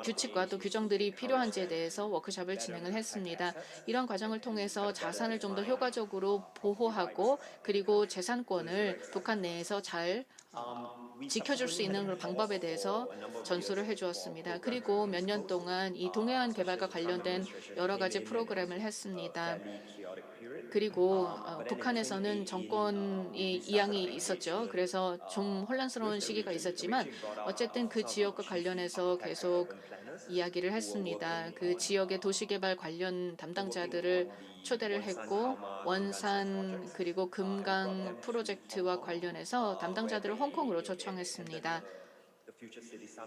규칙과 또 규정들이 필요한지에 대해서 워크숍을 진행을 했습니다. 이런 과정을 통해서 자산을 좀 더 효과적으로 보호하고 그리고 재산권을 북한 내에서 잘 지켜줄 수 있는 그런 방법에 대해서 전수를 해주었습니다. 그리고 몇 년 동안 이 동해안 개발과 관련된 여러 가지 프로그램을 했습니다. 그리고 북한에서는 정권이 이양이 있었죠. 그래서 좀 혼란스러운 시기가 있었지만 어쨌든 그 지역과 관련해서 계속 이야기를 했습니다. 그 지역의 도시개발 관련 담당자들을 초대를 했고 원산 그리고 금강 프로젝트와 관련해서 담당자들을 홍콩으로 초청했습니다.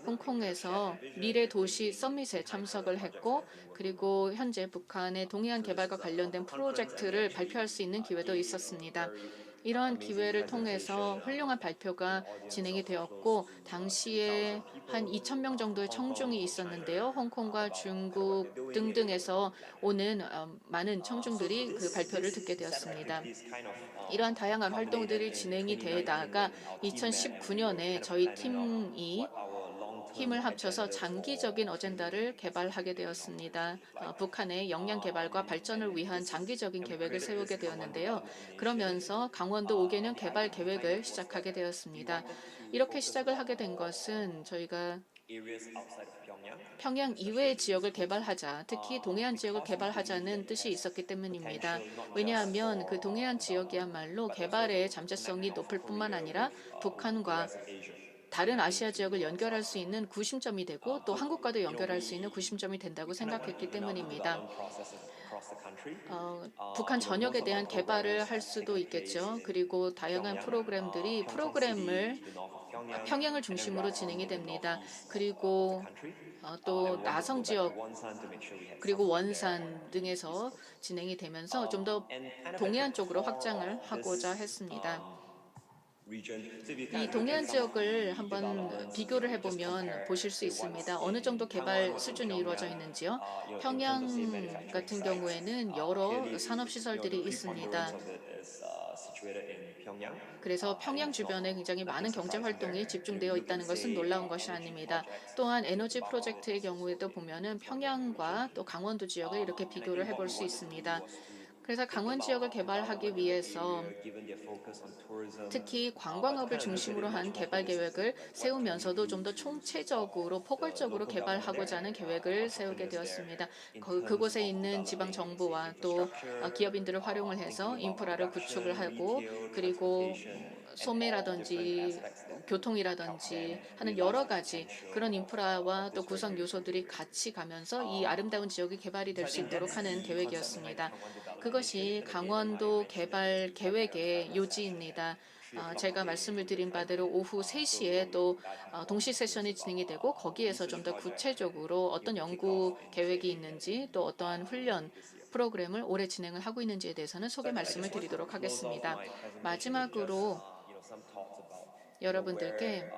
홍콩에서 미래 도시 서밋에 참석을 했고 그리고 현재 북한의 동해안 개발과 관련된 프로젝트를 발표할 수 있는 기회도 있었습니다. 이러한 기회를 통해서 훌륭한 발표가 진행이 되었고 당시에 한 2,000명 정도의 청중이 있었는데요. 홍콩과 중국 등등에서 오는 많은 청중들이 그 발표를 듣게 되었습니다. 이러한 다양한 활동들이 진행이 되다가 2019년에 저희 팀이 힘을 합쳐서 장기적인 어젠다를 개발하게 되었습니다. 북한의 역량 개발과 발전을 위한 장기적인 계획을 세우게 되었는데요. 그러면서 강원도 5개년 개발 계획을 시작하게 되었습니다. 이렇게 시작을 하게 된 것은 저희가 평양 이외의 지역을 개발하자, 특히 동해안 지역을 개발하자는 뜻이 있었기 때문입니다. 왜냐하면 그 동해안 지역이야말로 개발의 잠재성이 높을 뿐만 아니라 북한과 다른 아시아 지역을 연결할 수 있는 구심점이 되고 또 한국과도 연결할 수 있는 구심점이 된다고 생각했기 때문입니다. 북한 전역에 대한 개발을 할 수도 있겠죠. 그리고 다양한 프로그램을 평양을 중심으로 진행이 됩니다. 그리고 또 나성 지역 그리고 원산 등에서 진행이 되면서 좀 더 동해안 쪽으로 확장을 하고자 했습니다. 이 동해안 지역을 한번 비교를 해보면 보실 수 있습니다. 어느 정도 개발 수준이 이루어져 있는지요. 평양 같은 경우에는 여러 산업시설들이 있습니다. 그래서 평양 주변에 굉장히 많은 경제 활동이 집중되어 있다는 것은 놀라운 것이 아닙니다. 또한 에너지 프로젝트의 경우에도 보면은 평양과 또 강원도 지역을 이렇게 비교를 해볼 수 있습니다. 그래서 강원 지역을 개발하기 위해서 특히 관광업을 중심으로 한 개발 계획을 세우면서도 좀 더 총체적으로 포괄적으로 개발하고자 하는 계획을 세우게 되었습니다. 그곳에 있는 지방 정부와 또 기업인들을 활용을 해서 인프라를 구축을 하고 그리고 소매라든지 교통이라든지 하는 여러 가지 그런 인프라와 또 구성 요소들이 같이 가면서 이 아름다운 지역이 개발이 될 수 있도록 하는 계획이었습니다. 그것이 강원도 개발 계획의 요지입니다. 제가 말씀을 드린 바대로 오후 3시에 또 동시 세션이 진행이 되고 거기에서 좀 더 구체적으로 어떤 연구 계획이 있는지 또 어떠한 훈련 프로그램을 올해 진행을 하고 있는지에 대해서는 소개 말씀을 드리도록 하겠습니다. 마지막으로 여러분들께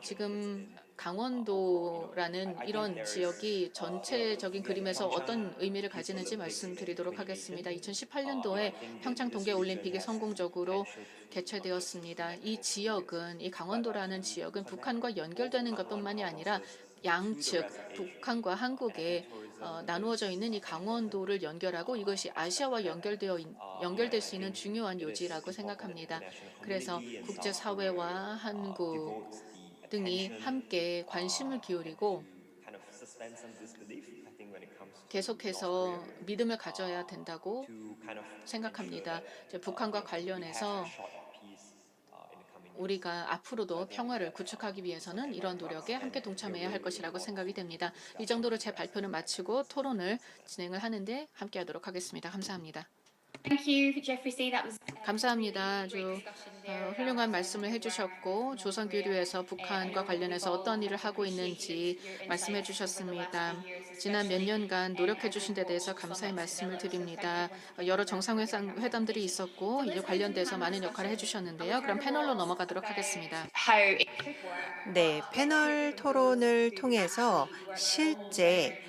지금 강원도라는 이런 지역이 전체적인 그림에서 어떤 의미를 가지는지 말씀드리도록 하겠습니다. 2018년도에 평창 동계올림픽이 성공적으로 개최되었습니다. 이 강원도라는 지역은 북한과 연결되는 것뿐만이 아니라 양측 북한과 한국에 나누어져 있는 이 강원도를 연결하고 이것이 아시아와 연결될 수 있는 중요한 요지라고 생각합니다. 그래서 국제사회와 한국 등이 함께 관심을 기울이고 계속해서 믿음을 가져야 된다고 생각합니다. 북한과 관련해서 우리가 앞으로도 평화를 구축하기 위해서는 이런 노력에 함께 동참해야 할 것이라고 생각이 됩니다. 이 정도로 제 발표는 마치고 토론을 진행을 하는데 함께하도록 하겠습니다. 감사합니다. Thank you, Jeffrey C. That was 감사합니다. 아주 훌륭한 말씀을 해주셨고 조선 교류에서 북한과 관련해서 어떤 일을 하고 있는지 말씀해 주셨습니다. 지난 몇 년간 노력해 주신 데 대해서 감사의 말씀을 드립니다. 여러 정상회담들이 있었고 이 관련돼서 많은 역할을 해주셨는데요. 그럼 패널로 넘어가도록 하겠습니다. how 네, 패널 토론을 통해서 실제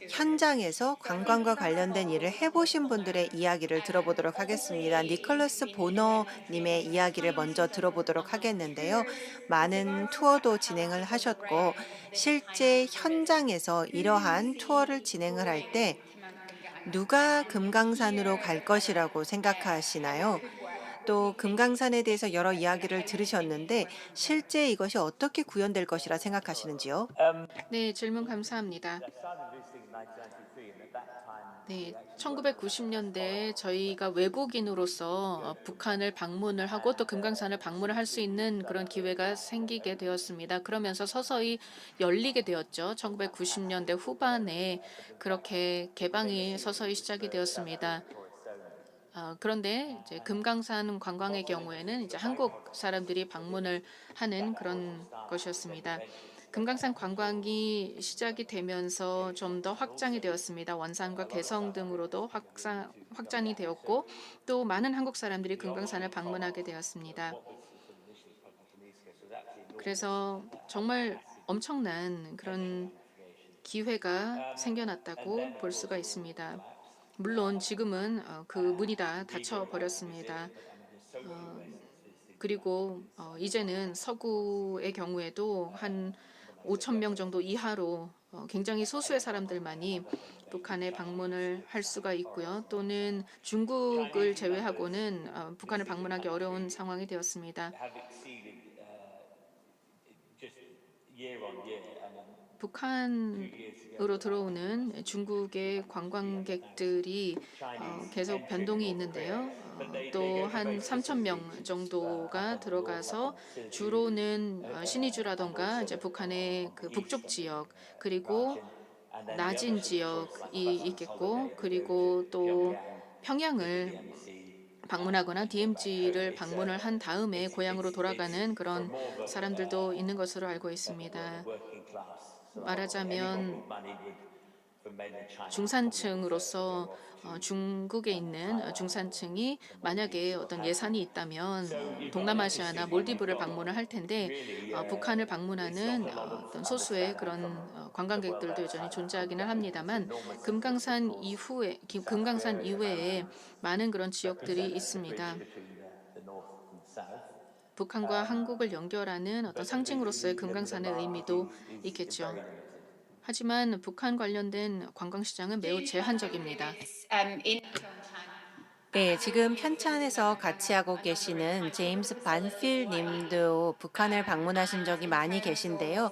현장에서 관광과 관련된 일을 해보신 분들의 이야기를 들어보도록 하겠습니다. 니콜러스 보너님의 이야기를 먼저 들어보도록 하겠는데요. 많은 투어도 진행을 하셨고 실제 현장에서 이러한 투어를 진행을 할 때 누가 금강산으로 갈 것이라고 생각하시나요? 또 금강산에 대해서 여러 이야기를 들으셨는데 실제 이것이 어떻게 구현될 것이라 생각하시는지요? 네, 질문 감사합니다. 네, 1990년대에 저희가 외국인으로서 북한을 방문을 하고 또 금강산을 방문을 할 수 있는 그런 기회가 생기게 되었습니다. 그러면서 서서히 열리게 되었죠. 1990년대 후반에 그렇게 개방이 서서히 시작이 되었습니다. 그런데 이제 금강산 관광의 경우에는 이제 한국 사람들이 방문을 하는 그런 것이었습니다. 금강산 관광이 시작이 되면서 좀 더 확장이 되었습니다. 원산과 개성 등으로도 확장이 되었고 또 많은 한국 사람들이 금강산을 방문하게 되었습니다. 그래서 정말 엄청난 그런 기회가 생겨났다고 볼 수가 있습니다. 물론 지금은 그 문이 다 닫혀 버렸습니다. 그리고 이제는 서구의 경우에도 한 5천 명 정도 이하로 굉장히 소수의 사람들만이 북한에 방문을 할 수가 있고요. 또는 중국을 제외하고는 북한을 방문하기 어려운 상황이 되었습니다. 북한으로 들어오는 중국의 관광객들이 계속 변동이 있는데요. 또 한 3천 명 정도가 들어가서 주로는 신의주라던가 이제 북한의 그 북쪽 지역 그리고 나진 지역이 있겠고 그리고 또 평양을 방문하거나 DMZ를 방문을 한 다음에 고향으로 돌아가는 그런 사람들도 있는 것으로 알고 있습니다. 말하자면 중산층으로서 중국에 있는 중산층이 만약에 어떤 예산이 있다면 동남아시아나 몰디브를 방문을 할 텐데 북한을 방문하는 어떤 소수의 그런 관광객들도 여전히 존재하기는 합니다만 금강산 이외에 많은 그런 지역들이 있습니다. 북한과 한국을 연결하는 어떤 상징으로서의 금강산의 의미도 있겠죠. 하지만 북한 관련된 관광시장은 매우 제한적입니다. in 네, 지금 편찬에서 같이 하고 계시는 제임스 반필 님도 북한을 방문하신 적이 많이 계신데요.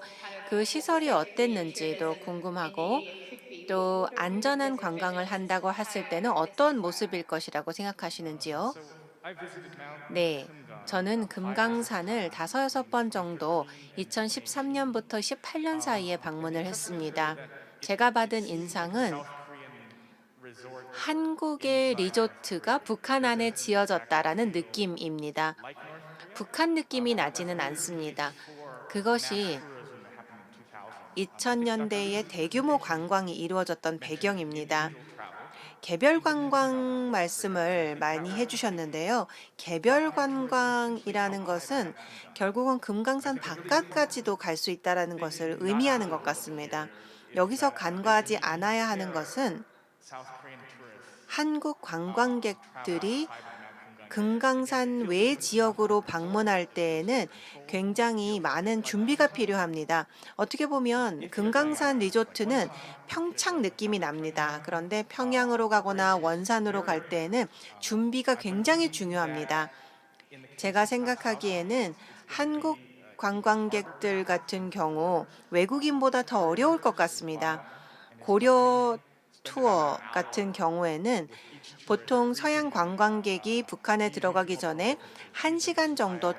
그 시설이 어땠는지도 궁금하고 또 안전한 관광을 한다고 했을 때는 어떤 모습일 것이라고 생각하시는지요? 네, 저는 금강산을 5-6번 정도 2013년부터 18년 사이에 방문을 했습니다. 제가 받은 인상은 한국의 리조트가 북한 안에 지어졌다라는 느낌입니다. 북한 느낌이 나지는 않습니다. 그것이 2000년대에 대규모 관광이 이루어졌던 배경입니다. 개별 관광 말씀을 많이 해주셨는데요. 개별 관광이라는 것은 결국은 금강산 바깥까지도 갈 수 있다는 것을 의미하는 것 같습니다. 여기서 간과하지 않아야 하는 것은 한국 관광객들이 금강산 외 지역으로 방문할 때에는 굉장히 많은 준비가 필요합니다. 어떻게 보면 금강산 리조트는 평창 느낌이 납니다. 그런데 평양으로 가거나 원산으로 갈 때에는 준비가 굉장히 중요합니다. 제가 생각하기에는 한국 관광객들 같은 경우 외국인보다 더 어려울 것 같습니다. 고려 투어 같은 경우에는 보통 서양 관광객이 북한에 들어가기 전에 1시간 정도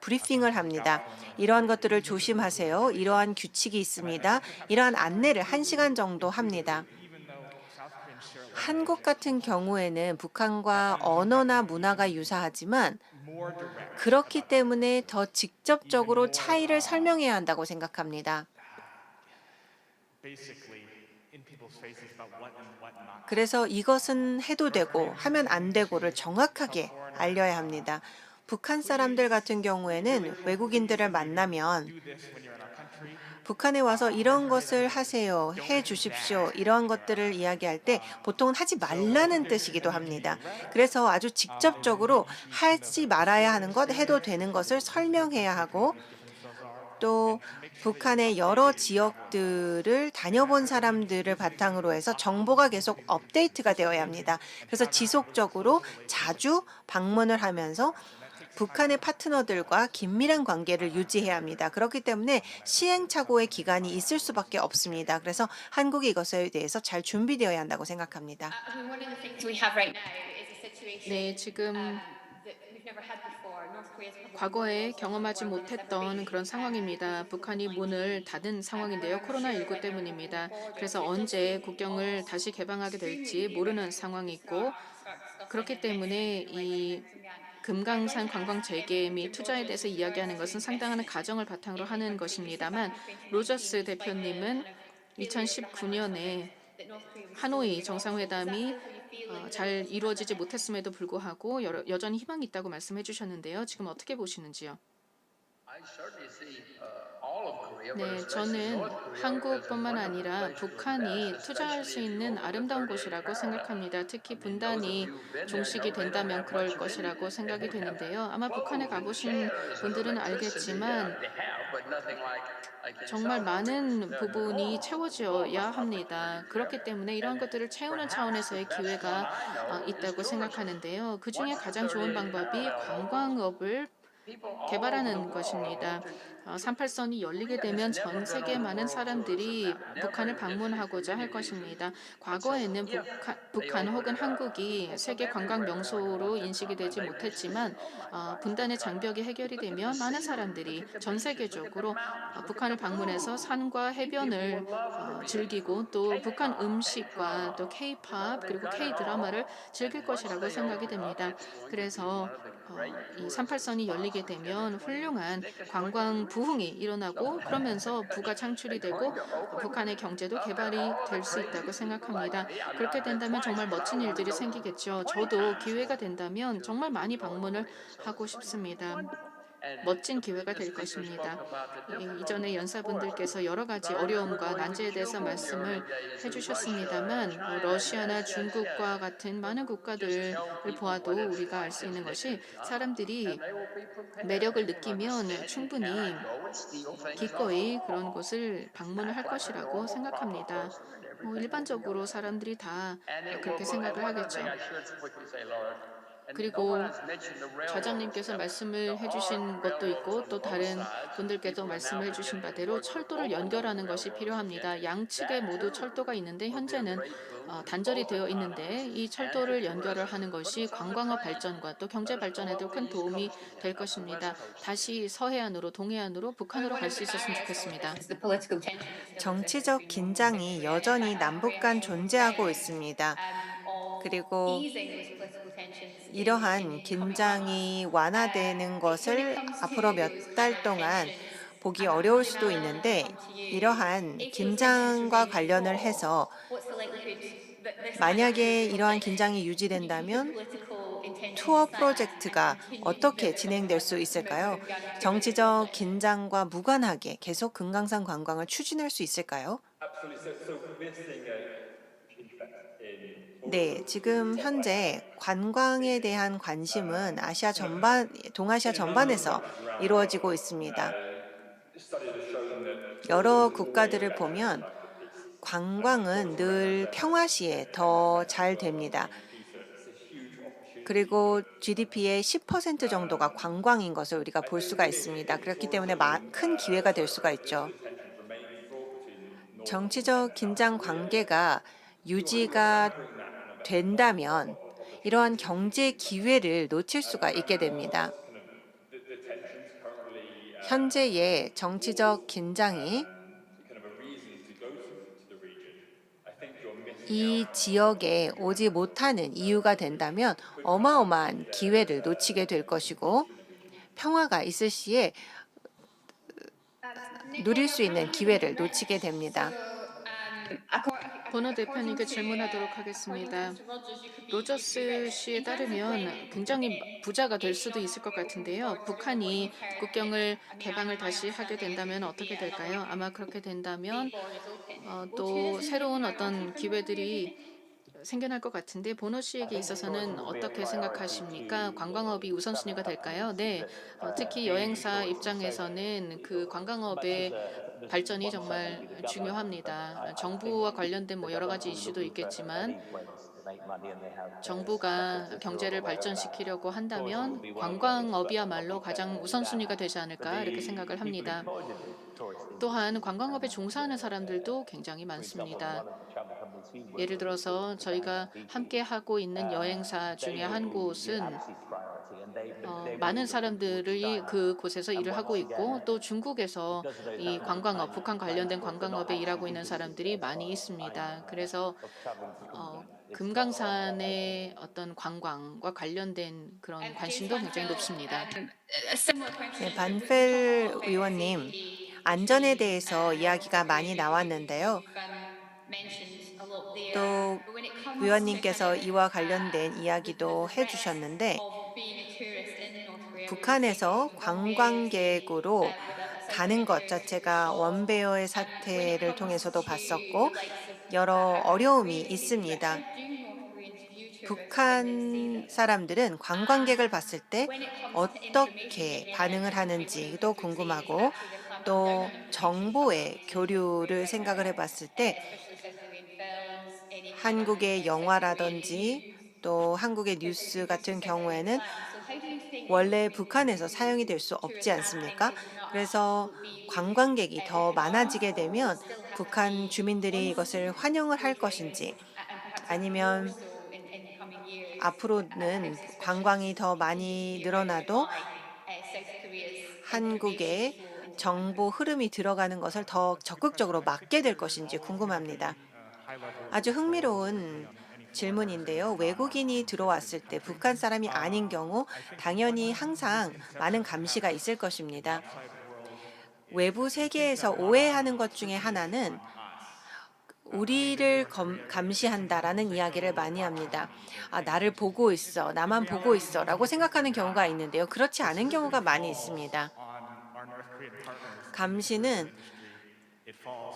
브리핑을 합니다. 이러한 것들을 조심하세요. 이러한 규칙이 있습니다. 이러한 안내를 1시간 정도 합니다. 한국 같은 경우에는 북한과 언어나 문화가 유사하지만 그렇기 때문에 더 직접적으로 차이를 설명해야 한다고 생각합니다. 그래서 이것은 해도 되고 하면 안 되고를 정확하게 알려야 합니다. 북한 사람들 같은 경우에는 외국인들을 만나면 북한에 와서 이런 것을 하세요, 해 주십시오, 이러한 것들을 이야기할 때 보통은 하지 말라는 뜻이기도 합니다. 그래서 아주 직접적으로 하지 말아야 하는 것, 해도 되는 것을 설명해야 하고 또 북한의 여러 지역들을 다녀본 사람들을 바탕으로 해서 정보가 계속 업데이트가 되어야 합니다. 그래서 지속적으로 자주 방문을 하면서 북한의 파트너들과 긴밀한 관계를 유지해야 합니다. 그렇기 때문에 시행착오의 기간이 있을 수밖에 없습니다. 그래서 한국이 이것에 대해서 잘 준비되어야 한다고 생각합니다. One of the things we have right now is a situation 네, 지금 that we've never had before. North Korea's public 과거에 경험하지 못했던 그런 상황입니다. 북한이 문을 닫은 상황인데요. 코로나19 때문입니다. 그래서 언제 국경을 다시 개방하게 될지 모르는 상황이 있고 그렇기 때문에 이 금강산 관광 재개 및 투자에 대해서 이야기하는 것은 상당한 가정을 바탕으로 하는 것입니다만 로저스 대표님은 2019년에 하노이 정상회담이 잘 이루어지지 못했음에도 불구하고 여전히 희망이 있다고 말씀해 주셨는데요. 지금 어떻게 보시는지요? 네, 저는 한국뿐만 아니라 북한이 투자할 수 있는 아름다운 곳이라고 생각합니다. 특히 분단이 종식이 된다면 그럴 것이라고 생각이 되는데요. 아마 북한에 가보신 분들은 알겠지만 정말 많은 부분이 채워져야 합니다. 그렇기 때문에 이러한 것들을 채우는 차원에서의 기회가 있다고 생각하는데요. 그중에 가장 좋은 방법이 관광업을 개발하는 것입니다. 38선이 열리게 되면 전 세계 많은 사람들이 북한을 방문하고자 할 것입니다. 과거에는 북한 혹은 한국이 세계 관광 명소로 인식이 되지 못했지만 분단의 장벽이 해결이 되면 많은 사람들이 전 세계적으로 북한을 방문해서 산과 해변을 즐기고 또 북한 음식과 또 K-팝 그리고 K-드라마를 즐길 것이라고 생각이 됩니다. 그래서 이 38선이 열리게 되면 훌륭한 관광 부흥이 일어나고 그러면서 부가 창출이 되고 북한의 경제도 개발이 될 수 있다고 생각합니다. 그렇게 된다면 정말 멋진 일들이 생기겠죠. 저도 기회가 된다면 정말 많이 방문을 하고 싶습니다. 멋진 기회가 될 것입니다. 이전에 연사분들께서 여러 가지 어려움과 난제에 대해서 말씀을 해주셨습니다만 러시아나 중국과 같은 많은 국가들을 보아도 우리가 알 수 있는 것이 사람들이 매력을 느끼면 충분히 기꺼이 그런 곳을 방문을 할 것이라고 생각합니다. 일반적으로 사람들이 다 그렇게 생각을 하겠죠. 그리고 좌장님께서 말씀을 해주신 것도 있고 또 다른 분들께도 말씀을 해주신 바대로 철도를 연결하는 것이 필요합니다. 양측에 모두 철도가 있는데 현재는 단절이 되어 있는데 이 철도를 연결을 하는 것이 관광업 발전과 또 경제 발전에도 큰 도움이 될 것입니다. 다시 서해안으로 동해안으로 북한으로 갈 수 있었으면 좋겠습니다. is the political tensions 정치적 긴장이 여전히 남북 간 존재하고 있습니다. 그리고 easing those political tensions 이러한 긴장이 완화되는 것을 앞으로 몇 달 동안 보기 어려울 수도 있는데 이러한 긴장과 관련을 해서 what's the likelihood that this 만약에 이러한 긴장이 유지된다면 political intentions 투어 프로젝트가 어떻게 진행될 수 있을까요? 정치적 긴장과 무관하게 계속 금강산 관광을 추진할 수 있을까요? 네, 지금 현재 관광에 대한 관심은 동아시아 전반에서 이루어지고 있습니다. 여러 국가들을 보면 관광은 늘 평화시에 더 잘 됩니다. 그리고 GDP의 10% 정도가 관광인 것을 우리가 볼 수가 있습니다. 그렇기 때문에 큰 기회가 될 수가 있죠. 정치적 긴장 관계가 유지가 된다면 이러한 경제 기회를 놓칠 수가 있게 됩니다. 현재의 정치적 긴장이 이 지역에 오지 못하는 이유가 된다면 어마어마한 기회를 놓치게 될 것이고, 평화가 있을 시에 누릴 수 있는 기회를 놓치게 됩니다. 보너 대표님께 질문하도록 하겠습니다. 로저스 씨에 따르면 굉장히 부자가 될 수도 있을 것 같은데요. 북한이 국경을 개방을 다시 하게 된다면 어떻게 될까요? 아마 그렇게 된다면 또 새로운 어떤 기회들이 생겨날 것 같은데 보너 씨에게 있어서는 어떻게 생각하십니까? 관광업이 우선순위가 될까요? 네, 특히 여행사 입장에서는 그 관광업의 발전이 정말 중요합니다. 정부와 관련된 뭐 여러 가지 이슈도 있겠지만 정부가 경제를 발전시키려고 한다면 관광업이야말로 가장 우선순위가 되지 않을까 이렇게 생각을 합니다. 또한 관광업에 종사하는 사람들도 굉장히 많습니다. 예를 들어서 저희가 함께 하고 있는 여행사 중에 한 곳은 많은 사람들이 그곳에서 일을 하고 있고 또 중국에서 이 관광업, 북한 관련된 관광업에 일하고 있는 사람들이 많이 있습니다. 그래서 금강산의 어떤 관광과 관련된 그런 관심도 굉장히 높습니다. 네, 반펠 의원님, 안전에 대해서 이야기가 많이 나왔는데요. 또 의원님께서 이와 관련된 이야기도 해주셨는데, 북한에서 관광객으로 가는 것 자체가 원베어의 사태를 통해서도 봤었고 여러 어려움이 있습니다. 북한 사람들은 관광객을 봤을 때 어떻게 반응을 하는지도 궁금하고, 또 정보의 교류를 생각을 해봤을 때 한국의 영화라든지 또 한국의 뉴스 같은 경우에는 원래 북한에서 사용이 될 수 없지 않습니까? 그래서 관광객이 더 많아지게 되면 북한 주민들이 이것을 환영을 할 것인지, 아니면 앞으로는 관광이 더 많이 늘어나도 한국의 정보 흐름이 들어가는 것을 더 적극적으로 막게 될 것인지 궁금합니다. 아주 흥미로운 질문인데요. 외국인이 들어왔을 때 북한 사람이 아닌 경우 당연히 항상 많은 감시가 있을 것입니다. 외부 세계에서 오해하는 것 중에 하나는 우리를 감시한다라는 이야기를 많이 합니다. 아, 나를 보고 있어, 나만 보고 있어라고 생각하는 경우가 있는데요. 그렇지 않은 경우가 많이 있습니다. 감시는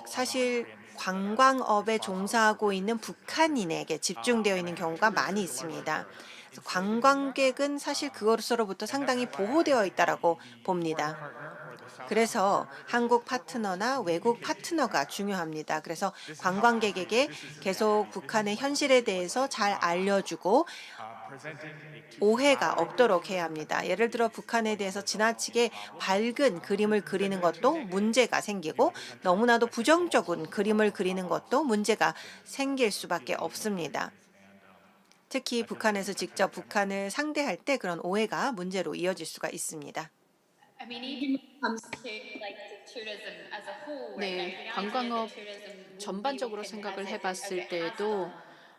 사실 관광업에 종사하고 있는 북한인에게 집중되어 있는 경우가 많이 있습니다. 그래서 관광객은 사실 그것으로부터 상당히 보호되어 있다라고 봅니다. 그래서 한국 파트너나 외국 파트너가 중요합니다. 그래서 관광객에게 계속 북한의 현실에 대해서 잘 알려주고 오해가 없도록 해야 합니다. 예를 들어 북한에 대해서 지나치게 밝은 그림을 그리는 것도 문제가 생기고, 너무나도 부정적인 그림을 그리는 것도 문제가 생길 수밖에 없습니다. 특히 북한에서 직접 북한을 상대할 때 그런 오해가 문제로 이어질 수가 있습니다. 네, 관광업 전반적으로 생각을 해봤을 때에도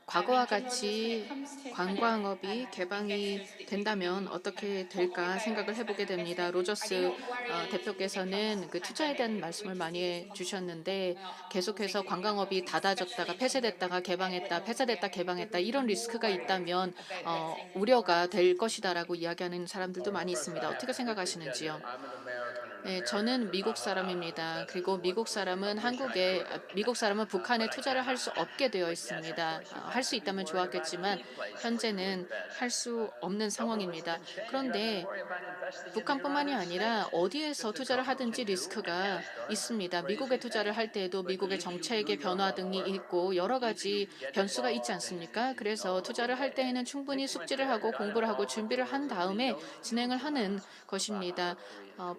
과거와 같이 관광업이 개방이 된다면 어떻게 될까 생각을 해보게 됩니다. 로저스 대표께서는 그 투자에 대한 말씀을 많이 해주셨는데 계속해서 관광업이 닫아졌다가 폐쇄됐다가 개방했다, 폐쇄됐다 개방했다 이런 리스크가 있다면 우려가 될 것이다라고 이야기하는 사람들도 많이 있습니다. 어떻게 생각하시는지요? 네, 저는 미국 사람입니다. 그리고 미국 사람은 북한에 투자를 할 수 없게 되어 있습니다. 할 수 있다면 좋았겠지만 현재는 할 수 없는 상황입니다. 그런데 북한뿐만이 아니라 어디에서 투자를 하든지 리스크가 있습니다. 미국에 투자를 할 때에도 미국의 정책의 변화 등이 있고 여러 가지 변수가 있지 않습니까? 그래서 투자를 할 때에는 충분히 숙지를 하고 공부를 하고 준비를 한 다음에 진행을 하는 것입니다.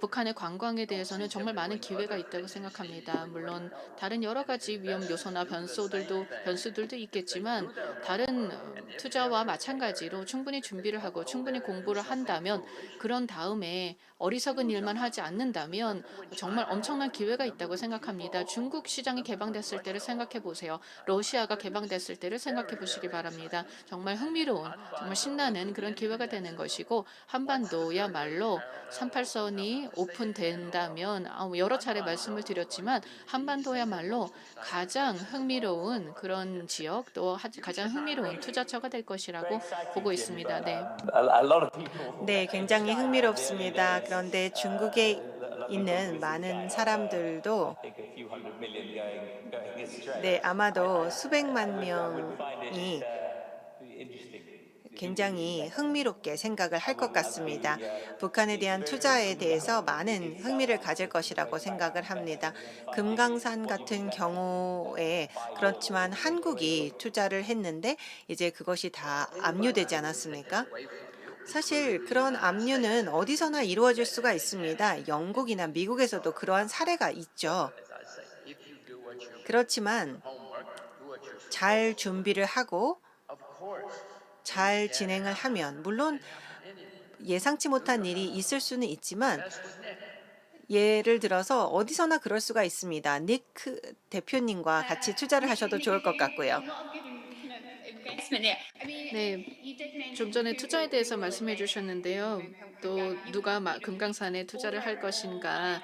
북한의 관광에 대해서는 정말 많은 기회가 있다고 생각합니다. 물론 다른 여러 가지 위험 요소나 변수들도 있겠지만 다른 투자와 마찬가지로 충분히 준비를 하고 충분히 공부를 한다면 그런 다음에 어리석은 일만 하지 않는다면 정말 엄청난 기회가 있다고 생각합니다. 중국 시장이 개방됐을 때를 생각해 보세요. 러시아가 개방됐을 때를 생각해 보시기 바랍니다. 정말 흥미로운, 정말 신나는 그런 기회가 되는 것이고 한반도야말로 38선이 오픈된다면 여러 차례 말씀을 드렸지만 한반도야말로 가장 흥미로운 그런 지역 또 가장 흥미로운 투자처가 될 것이라고 보고 있습니다. 네. 네, 굉장히 흥미롭습니다. 그런데 중국에 있는 많은 사람들도 네, 아마도 수백만 명이 굉장히 흥미롭게 생각을 할 것 같습니다. 북한에 대한 투자에 대해서 많은 흥미를 가질 것이라고 생각을 합니다. 금강산 같은 경우에 그렇지만 한국이 투자를 했는데 이제 그것이 다 압류되지 않았습니까? 사실 그런 압류는 어디서나 이루어질 수가 있습니다. 영국이나 미국에서도 그러한 사례가 있죠. 그렇지만 잘 준비를 하고 잘 진행을 하면 물론 예상치 못한 일이 있을 수는 있지만 예를 들어서 어디서나 그럴 수가 있습니다. 닉 대표님과 같이 투자를 하셔도 좋을 것 같고요. 네, 좀 전에 투자에 대해서 말씀해 주셨는데요. 또 누가 금강산에 투자를 할 것인가,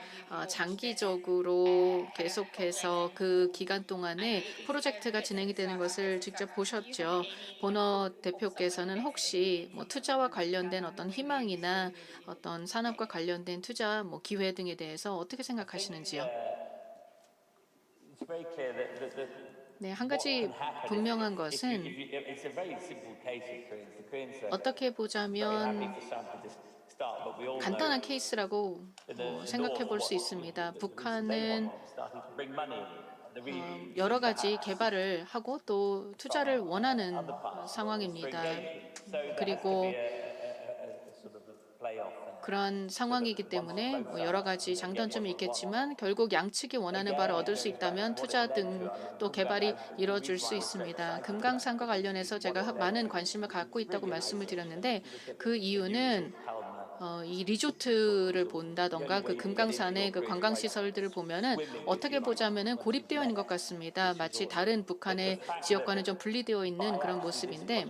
장기적으로 계속해서 그 기간 동안에 프로젝트가 진행이 되는 것을 직접 보셨죠. 보너 대표께서는 혹시 뭐 투자와 관련된 어떤 희망이나 어떤 산업과 관련된 투자 뭐 기회 등에 대해서 어떻게 생각하시는지요? 네, 한 가지 분명한 것은 어떻게 보자면 간단한 케이스라고 생각해 볼 수 있습니다. 북한은 여러 가지 개발을 하고 또 투자를 원하는 상황입니다. 그리고 그런 상황이기 때문에 뭐 여러 가지 장단점이 있겠지만 결국 양측이 원하는 바를 얻을 수 있다면 투자 등 또 개발이 이뤄질 수 있습니다. 금강산과 관련해서 제가 많은 관심을 갖고 있다고 말씀을 드렸는데 그 이유는 이 리조트를 본다던가 그 금강산의 그 관광 시설들을 보면은 어떻게 보자면은 고립되어 있는 것 같습니다. 마치 다른 북한의 지역과는 좀 분리되어 있는 그런 모습인데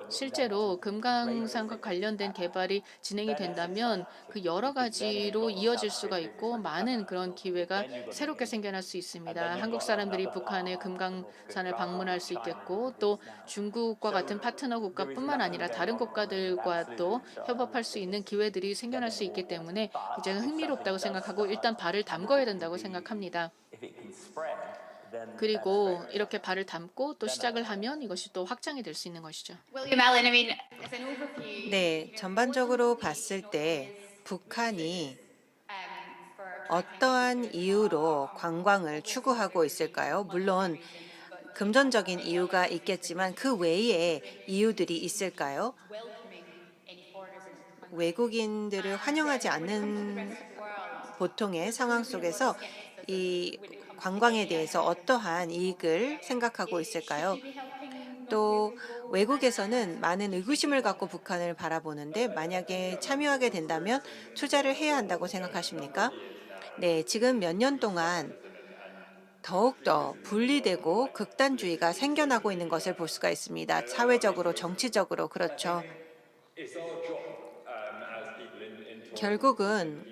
실제로 금강산과 관련된 개발이 진행이 된다면 그 여러 가지로 이어질 수가 있고 많은 그런 기회가 새롭게 생겨날 수 있습니다. 한국 사람들이 북한의 금강산을 방문할 수 있겠고 또 중국과 같은 파트너 국가뿐만 아니라 다른 국가들과도 협업할 수 있는 기회들이 생겨날 수 있기 때문에 굉장히 흥미롭다고 생각하고 일단 발을 담궈야 된다고 생각합니다. 그리고 이렇게 발을 담고 또 시작을 하면 이것이 또 확장이 될 수 있는 것이죠. William Allen, I mean, as an overview, 네, 전반적으로 봤을 때 북한이 어떠한 이유로 관광을 추구하고 있을까요? 물론 금전적인 이유가 있겠지만 그 외에 이유들이 있을까요? 외국인들을 환영하지 않는 보통의 상황 속에서 이 관광에 대해서 어떠한 이익을 생각하고 있을까요? 또 외국에서는 많은 의구심을 갖고 북한을 바라보는데 만약에 참여하게 된다면 투자를 해야 한다고 생각하십니까? 네, 지금 몇 년 동안 더욱더 분리되고 극단주의가 생겨나고 있는 것을 볼 수가 있습니다. 사회적으로, 정치적으로 그렇죠. 결국은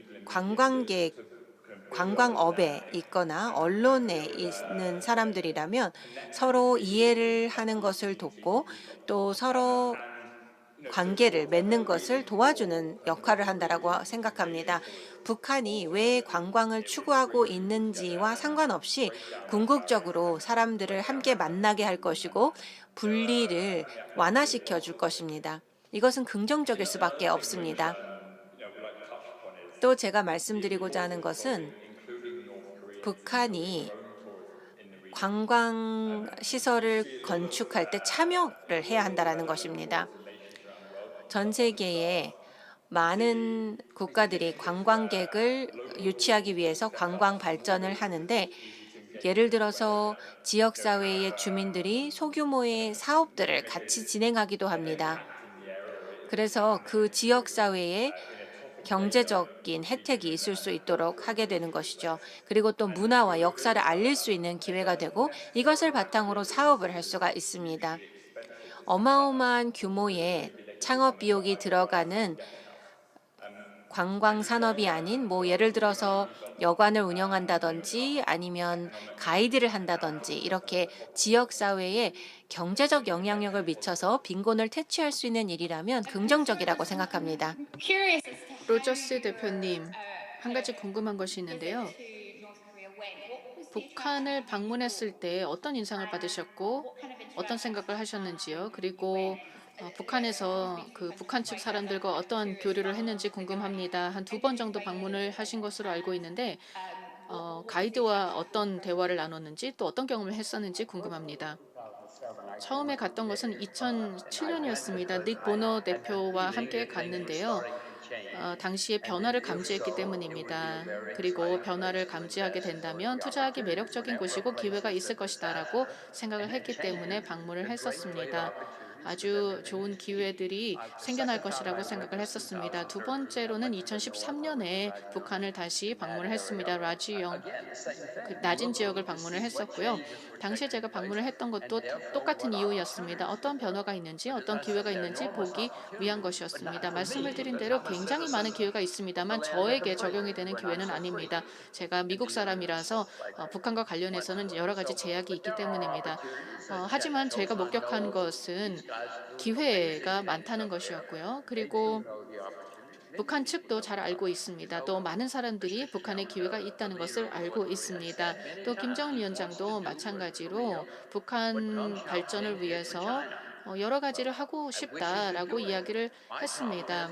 관광업에 있거나 언론에 있는 사람들이라면 서로 이해를 하는 것을 돕고 또 서로 관계를 맺는 것을 도와주는 역할을 한다라고 생각합니다. 북한이 왜 관광을 추구하고 있는지와 상관없이 궁극적으로 사람들을 함께 만나게 할 것이고 분리를 완화시켜 줄 것입니다. 이것은 긍정적일 수밖에 없습니다. 또 제가 말씀드리고자 하는 것은 북한이 관광 시설을 건축할 때 참여를 해야 한다라는 것입니다. 전 세계에 많은 국가들이 관광객을 유치하기 위해서 관광 발전을 하는데 예를 들어서 지역 사회의 주민들이 소규모의 사업들을 같이 진행하기도 합니다. 그래서 그 지역 사회에 경제적인 혜택이 있을 수 있도록 하게 되는 것이죠. 그리고 또 문화와 역사를 알릴 수 있는 기회가 되고 이것을 바탕으로 사업을 할 수가 있습니다. 어마어마한 규모의 창업 비용이 들어가는 관광 산업이 아닌 예를 들어서 여관을 운영한다든지 아니면 가이드를 한다든지 이렇게 지역 사회에 경제적 영향력을 미쳐서 빈곤을 퇴치할 수 있는 일이라면 긍정적이라고 생각합니다. Curious as to 로저스 대표님, 한 가지 궁금한 것이 있는데요. to North Korea when? What was the 북한을 방문했을 때 어떤 인상을 받으셨고 어떤 생각을 하셨는지요? 그리고 북한에서 그 북한 측 사람들과 어떤 교류를 했는지 궁금합니다. 한 두 번 정도 방문을 하신 것으로 알고 있는데 가이드와 어떤 대화를 나눴는지 또 어떤 경험을 했었는지 궁금합니다. 처음에 갔던 것은 2007년이었습니다. 닉 보노 대표와 함께 갔는데요. 당시에 변화를 감지했기 때문입니다. 그리고 변화를 감지하게 된다면 투자하기 매력적인 곳이고 기회가 있을 것이다라고 생각을 했기 때문에 방문을 했었습니다. 아주 좋은 기회들이 생겨날 것이라고 생각을 했었습니다. 두 번째로는 2013년에 북한을 다시 방문을 했습니다. 라지용 그 낮은 지역을 방문을 했었고요. 당시에 제가 방문을 했던 것도 똑같은 이유였습니다. 어떤 변화가 있는지, 어떤 기회가 있는지 보기 위한 것이었습니다. 말씀을 드린 대로 굉장히 많은 기회가 있습니다만 저에게 적용이 되는 기회는 아닙니다. 제가 미국 사람이라서 북한과 관련해서는 여러 가지 제약이 있기 때문입니다. 하지만 제가 목격한 것은 기회가 많다는 것이었고요. 그리고 북한 측도 잘 알고 있습니다. 또 많은 사람들이 북한에 기회가 있다는 것을 알고 있습니다. 또 김정은 위원장도 마찬가지로 북한 발전을 위해서 여러 가지를 하고 싶다라고 이야기를 했습니다.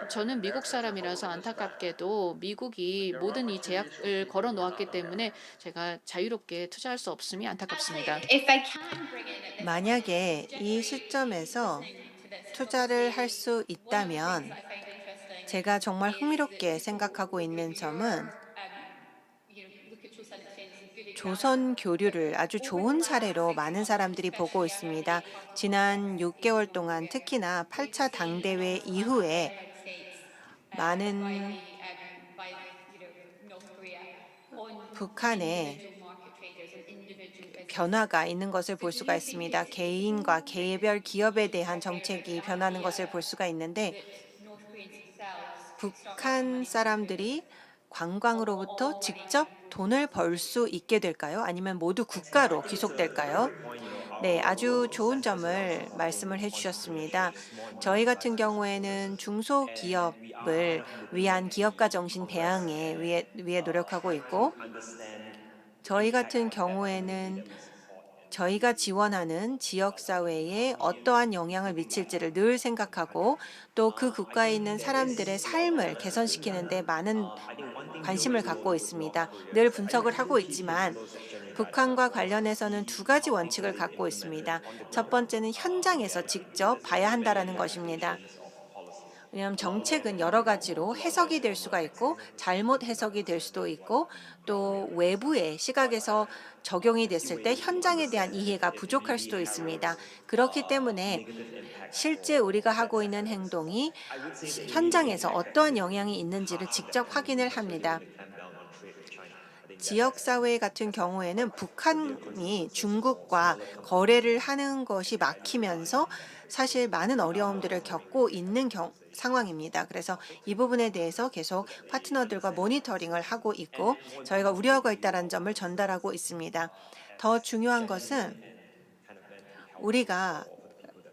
저는 미국 사람이라서 안타깝게도 미국이 모든 이 제약을 걸어 놓았기 때문에 제가 자유롭게 투자할 수 없음이 안타깝습니다. if I can bring in at this 만약에 이 시점에서 to this 투자를 할 수 있다면 I find interesting 제가 정말 흥미롭게 생각하고 있는 점은 look at Chosun Exchange as a good example. 조선 교류를 아주 좋은 사례로 많은 사람들이 보고 있습니다. 지난 6개월 동안 특히나 8차 당대회 이후에 United States 많은 by North Korea on 북한에 individual market traders and individual business. 변화가 있는 것을 볼 수가 있습니다. 개인과 개별 기업에 대한 정책이 변하는 것을 볼 수가 있는데 that North Koreans themselves 북한 사람들이 관광으로부터 직접 돈을 벌 수 있게 될까요? 아니면 모두 국가로 귀속될까요? 네, 아주 좋은 점을 말씀을 해주셨습니다. 저희 같은 경우에는 중소기업을 위한 기업가 정신 배양에 위해 노력하고 있고 저희 같은 경우에는 저희가 지원하는 지역사회에 어떠한 영향을 미칠지를 늘 생각하고 또 그 국가에 있는 사람들의 삶을 개선시키는 데 많은 관심을 갖고 있습니다. 늘 분석을 하고 있지만 북한과 관련해서는 두 가지 원칙을 갖고 있습니다. 첫 번째는 현장에서 직접 봐야 한다라는 것입니다. 왜냐하면 정책은 여러 가지로 해석이 될 수가 있고 잘못 해석이 될 수도 있고 또 외부의 시각에서 적용이 됐을 때 현장에 대한 이해가 부족할 수도 있습니다. 그렇기 때문에 실제 우리가 하고 있는 행동이 현장에서 어떠한 영향이 있는지를 직접 확인을 합니다. 지역사회 같은 경우에는 북한이 중국과 거래를 하는 것이 막히면서 사실 많은 어려움들을 겪고 있는 상황입니다. 그래서 이 부분에 대해서 계속 파트너들과 모니터링을 하고 있고 저희가 우려하고 있다는 점을 전달하고 있습니다. 더 중요한 것은 우리가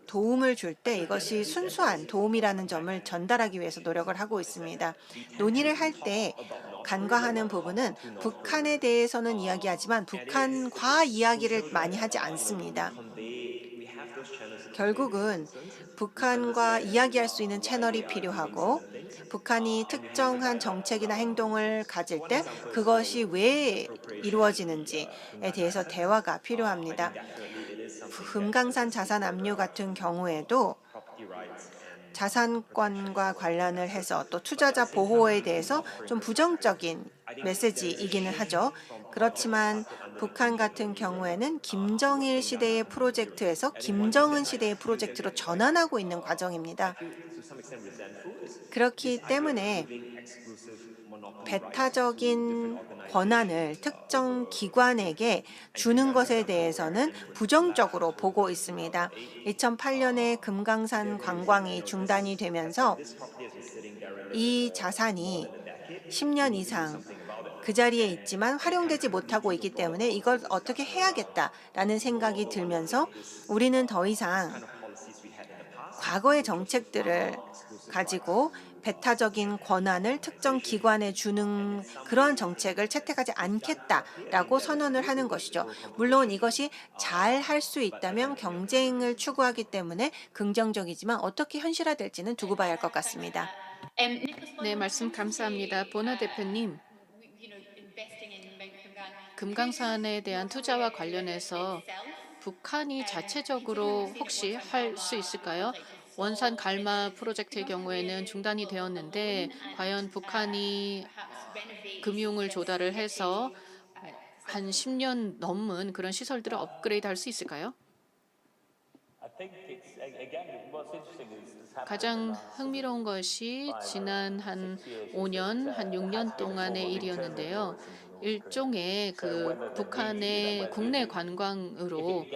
도움을 줄 때 이것이 순수한 도움이라는 점을 전달하기 위해서 노력을 하고 있습니다. 논의를 할 때 간과하는 부분은 북한에 대해서는 이야기하지만 북한과 이야기를 많이 하지 않습니다. 결국은 북한과 이야기할 수 있는 채널이 필요하고 북한이 특정한 정책이나 행동을 가질 때 그것이 왜 이루어지는지에 대해서 대화가 필요합니다. 금강산 자산 압류 같은 경우에도 자산권과 관련을 해서 또 투자자 보호에 대해서 좀 부정적인 메시지이기는 하죠. 그렇지만 북한 같은 경우에는 김정일 시대의 프로젝트에서 김정은 시대의 프로젝트로 전환하고 있는 과정입니다. 그렇기 때문에 배타적인 권한을 특정 기관에게 주는 것에 대해서는 부정적으로 보고 있습니다. 2008년에 금강산 관광이 중단이 되면서 이 자산이 10년 이상 그 자리에 있지만 활용되지 못하고 있기 때문에 이걸 어떻게 해야겠다라는 생각이 들면서 우리는 더 이상 과거의 정책들을 가지고 배타적인 권한을 특정 기관에 주는 그런 정책을 채택하지 않겠다라고 선언을 하는 것이죠. 물론 이것이 잘 할 수 있다면 경쟁을 추구하기 때문에 긍정적이지만 어떻게 현실화될지는 두고 봐야 할 것 같습니다. 네, 말씀 감사합니다. 보나 대표님, 금강산에 대한 투자와 관련해서 북한이 자체적으로 혹시 할 수 있을까요? 원산 갈마 프로젝트의 경우에는 중단이 되었는데 과연 북한이 금융을 조달을 해서 한 10년 넘은 그런 시설들을 업그레이드 할 수 있을까요? 가장 흥미로운 것이 지난 한 5년, 한 6년 동안의 일이었는데요. 일종의 그 북한의 국내 관광으로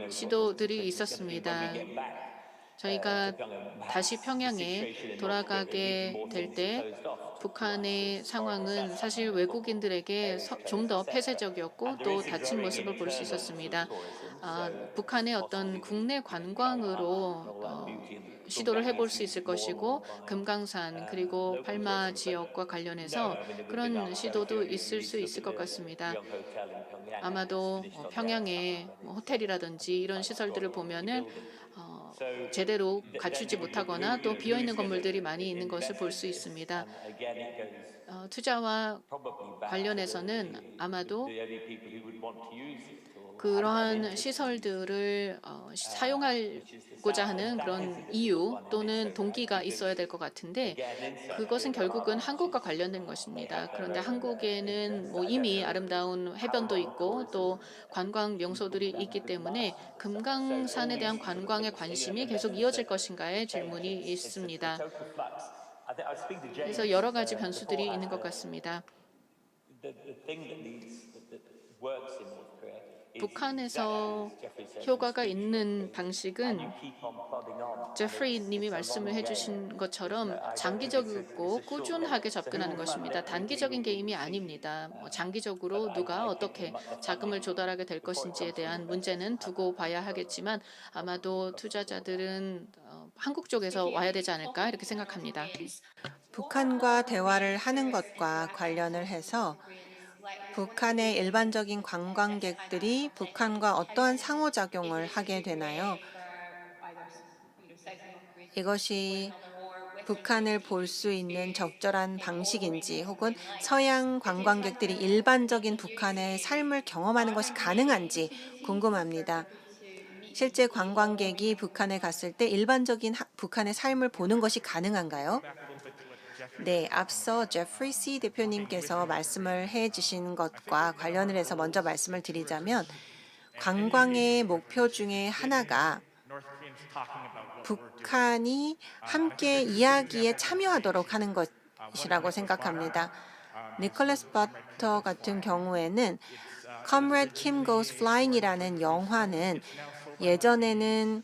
시도들이 있었습니다. 저희가 다시 평양에 돌아가게 될 때 북한의 상황은 사실 외국인들에게 좀 더 폐쇄적이었고 또 닫힌 모습을 볼 수 있었습니다. 북한의 어떤 국내 관광으로 시도를 해볼 수 있을 것이고 금강산 그리고 팔마 지역과 관련해서 그런 시도도 있을 수 있을 것 같습니다. 아마도 평양의 호텔이라든지 이런 시설들을 보면은 제대로 갖추지 못하거나 또 비어 있는 건물들이 많이 있는 것을 볼 수 있습니다. 투자와 관련해서는 아마도 그러한 시설들을 사용하고자 하는 그런 이유 또는 동기가 있어야 될 것 같은데 그것은 결국은 한국과 관련된 것입니다. 그런데 한국에는 이미 아름다운 해변도 있고 또 관광 명소들이 있기 때문에 금강산에 대한 관광의 관심이 계속 이어질 것인가의 질문이 있습니다. 그래서 여러 가지 변수들이 있는 것 같습니다. 북한에서 효과가 있는 방식은 제프리 님이 말씀을 해주신 것처럼 장기적이고 꾸준하게 접근하는 것입니다. 단기적인 게임이 아닙니다. 장기적으로 누가 어떻게 자금을 조달하게 될 것인지에 대한 문제는 두고 봐야 하겠지만 아마도 투자자들은 한국 쪽에서 와야 되지 않을까 이렇게 생각합니다. 북한과 대화를 하는 것과 관련을 해서 북한의 일반적인 관광객들이 북한과 어떠한 상호작용을 하게 되나요? 이것이 북한을 볼 수 있는 적절한 방식인지 혹은 서양 관광객들이 일반적인 북한의 삶을 경험하는 것이 가능한지 궁금합니다. 실제 관광객이 북한에 갔을 때 일반적인 북한의 삶을 보는 것이 가능한가요? 네, 앞서 제프리 C 대표님께서 말씀을 해 주신 것과 관련을 해서 먼저 말씀을 드리자면 관광의 목표 중에 하나가 북한이 함께 이야기에 참여하도록 하는 것이라고 생각합니다. 니콜라스 버터 같은 경우에는 Comrade Kim Goes Flying이라는 영화는 예전에는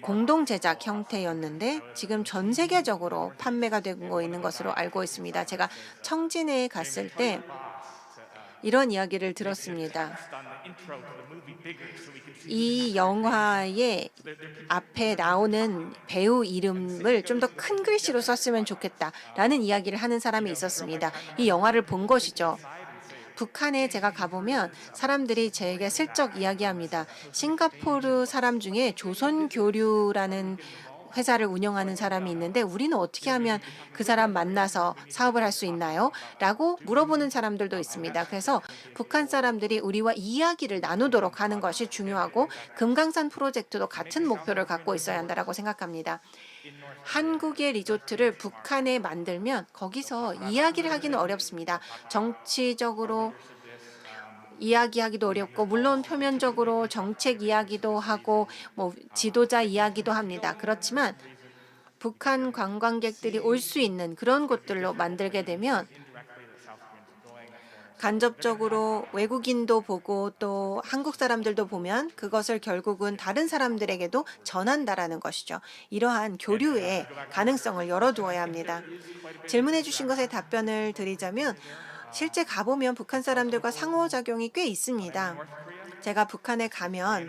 공동 제작 형태였는데 지금 전 세계적으로 판매가 되고 있는 것으로 알고 있습니다. 제가 청진회에 갔을 때 이런 이야기를 들었습니다. 이 영화의 앞에 나오는 배우 이름을 좀 더 큰 글씨로 썼으면 좋겠다라는 이야기를 하는 사람이 있었습니다. 이 영화를 본 것이죠. 북한에 제가 가보면 사람들이 제게 슬쩍 이야기합니다. 싱가포르 사람 중에 조선교류라는 회사를 운영하는 사람이 있는데 우리는 어떻게 하면 그 사람 만나서 사업을 할 수 있나요? 라고 물어보는 사람들도 있습니다. 그래서 북한 사람들이 우리와 이야기를 나누도록 하는 것이 중요하고 금강산 프로젝트도 같은 목표를 갖고 있어야 한다고 생각합니다. 한국의 리조트를 북한에 만들면 거기서 이야기를 하기는 어렵습니다. 정치적으로 이야기하기도 어렵고, 물론 표면적으로 정책 이야기도 하고 뭐 지도자 이야기도 합니다. 그렇지만 북한 관광객들이 올 수 있는 그런 곳들로 만들게 되면 간접적으로 외국인도 보고 또 한국 사람들도 보면 그것을 결국은 다른 사람들에게도 전한다라는 것이죠. 이러한 교류의 가능성을 열어두어야 합니다. 질문해 주신 것에 답변을 드리자면, 실제 가보면 북한 사람들과 상호작용이 꽤 있습니다. 제가 북한에 가면